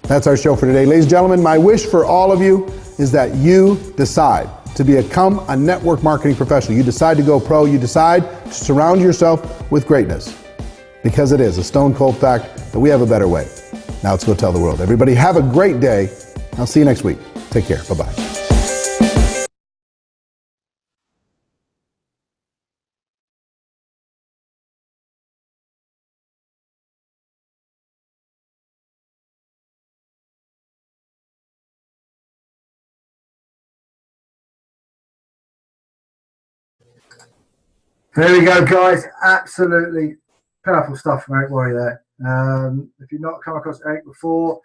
That's our show for today. Ladies and gentlemen, my wish for all of you is that you decide to become a network marketing professional. You decide to go pro. You decide to surround yourself with greatness, because it is a stone cold fact that we have a better way. Now let's go tell the world. Everybody have a great day. I'll see you next week. Take care. Bye-bye. There we go, guys. Absolutely powerful stuff from Eric Worre there. If you've not come across Eric before,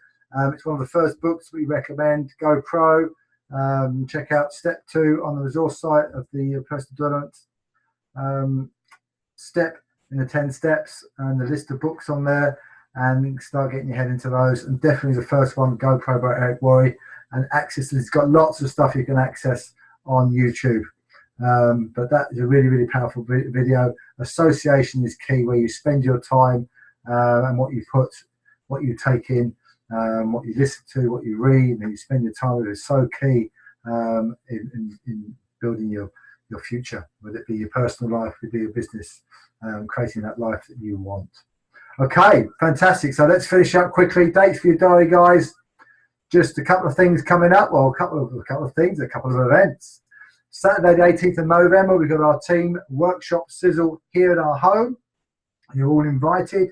it's one of the first books we recommend. Go Pro. Check out step 2 on the resource site of the personal development step in the 10 steps, and the list of books on there, and start getting your head into those. And definitely the first one, Go Pro by Eric Worre, and access. It's got lots of stuff you can access on YouTube. But that is a really, really powerful video. Association is key, where you spend your time and what you take in, what you listen to, what you read, and you spend your time with is so key in building your future, whether it be your personal life, whether it be your business, creating that life that you want. Okay, fantastic. So let's finish up quickly. Dates for your diary, guys. Just a couple of things coming up. Well, a couple of events. Saturday the 18th of November, we've got our team workshop sizzle here at our home. You're all invited.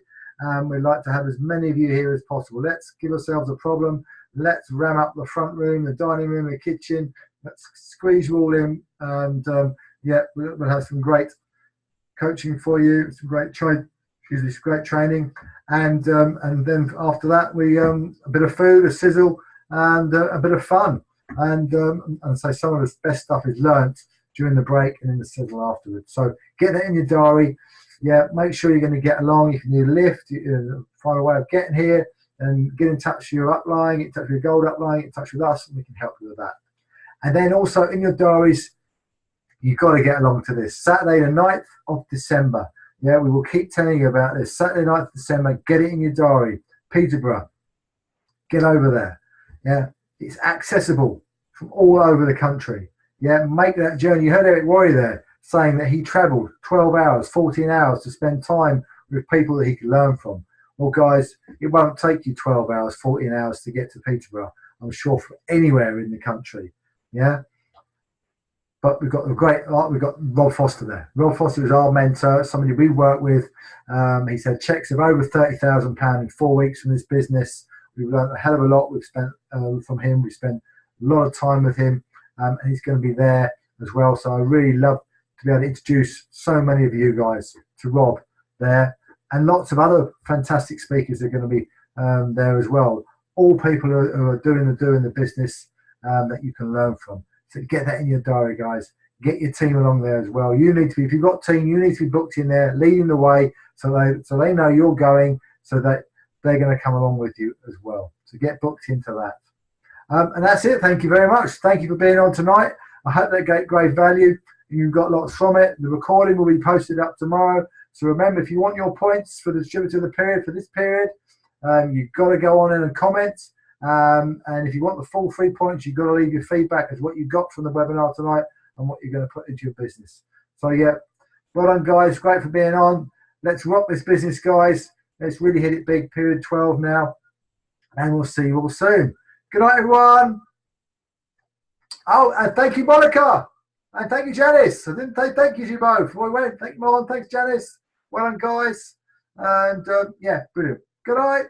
We'd like to have as many of you here as possible. Let's give ourselves a problem. Let's ram up the front room, the dining room, the kitchen. Let's squeeze you all in. And yeah, we'll have some great coaching for you, some great training. And then after that, we a bit of food, a sizzle, and a bit of fun. And so some of the best stuff is learnt during the break and in the sizzle afterwards. So get that in your diary. Yeah, make sure you're going to get along. If you need a lift, find a way of getting here, and get in touch with your upline, get in touch with your gold upline, get in touch with us, and we can help you with that. And then also in your diaries, you've got to get along to this. Saturday the 9th of December. Yeah, we will keep telling you about this. Saturday 9th of December, get it in your diary. Peterborough. Get over there. Yeah. It's accessible from all over the country. Yeah, make that journey. You heard Eric Worre there saying that he travelled 12 hours, 14 hours to spend time with people that he could learn from. Well, guys, it won't take you 12 hours, 14 hours to get to Peterborough, I'm sure, from anywhere in the country. Yeah. But we've got Rob Foster there. Rob Foster is our mentor, somebody we work with. He said checks of over £30,000 in 4 weeks from this business. We've learned a hell of a lot. We've spent from him. We've spent a lot of time with him, and he's going to be there as well. So I really love to be able to introduce so many of you guys to Rob there, and lots of other fantastic speakers are going to be there as well. All people who are doing the business that you can learn from. So get that in your diary, guys. Get your team along there as well. You need to be, if you've got a team, you need to be booked in there, leading the way, so they know you're going, so that they're going to come along with you as well. So get booked into that. And that's it. Thank you very much. Thank you for being on tonight. I hope that gave great value. You've got lots from it. The recording will be posted up tomorrow. So remember, if you want your points for the distributor of the period, for this period, you've got to go on in and comment. And if you want the full 3 points, you've got to leave your feedback as what you got from the webinar tonight. and what you're going to put into your business. So yeah, well done guys, great for being on. Let's rock this business, guys. Let's really hit it big. Period 12 now, and we'll see you all soon. Good night, everyone. Oh, and thank you, Monica. And thank you, Janis. I didn't say thank you to you both before we went. Thank you, Malone. Thanks, Janis. Well done, guys. And yeah, brilliant. Good night.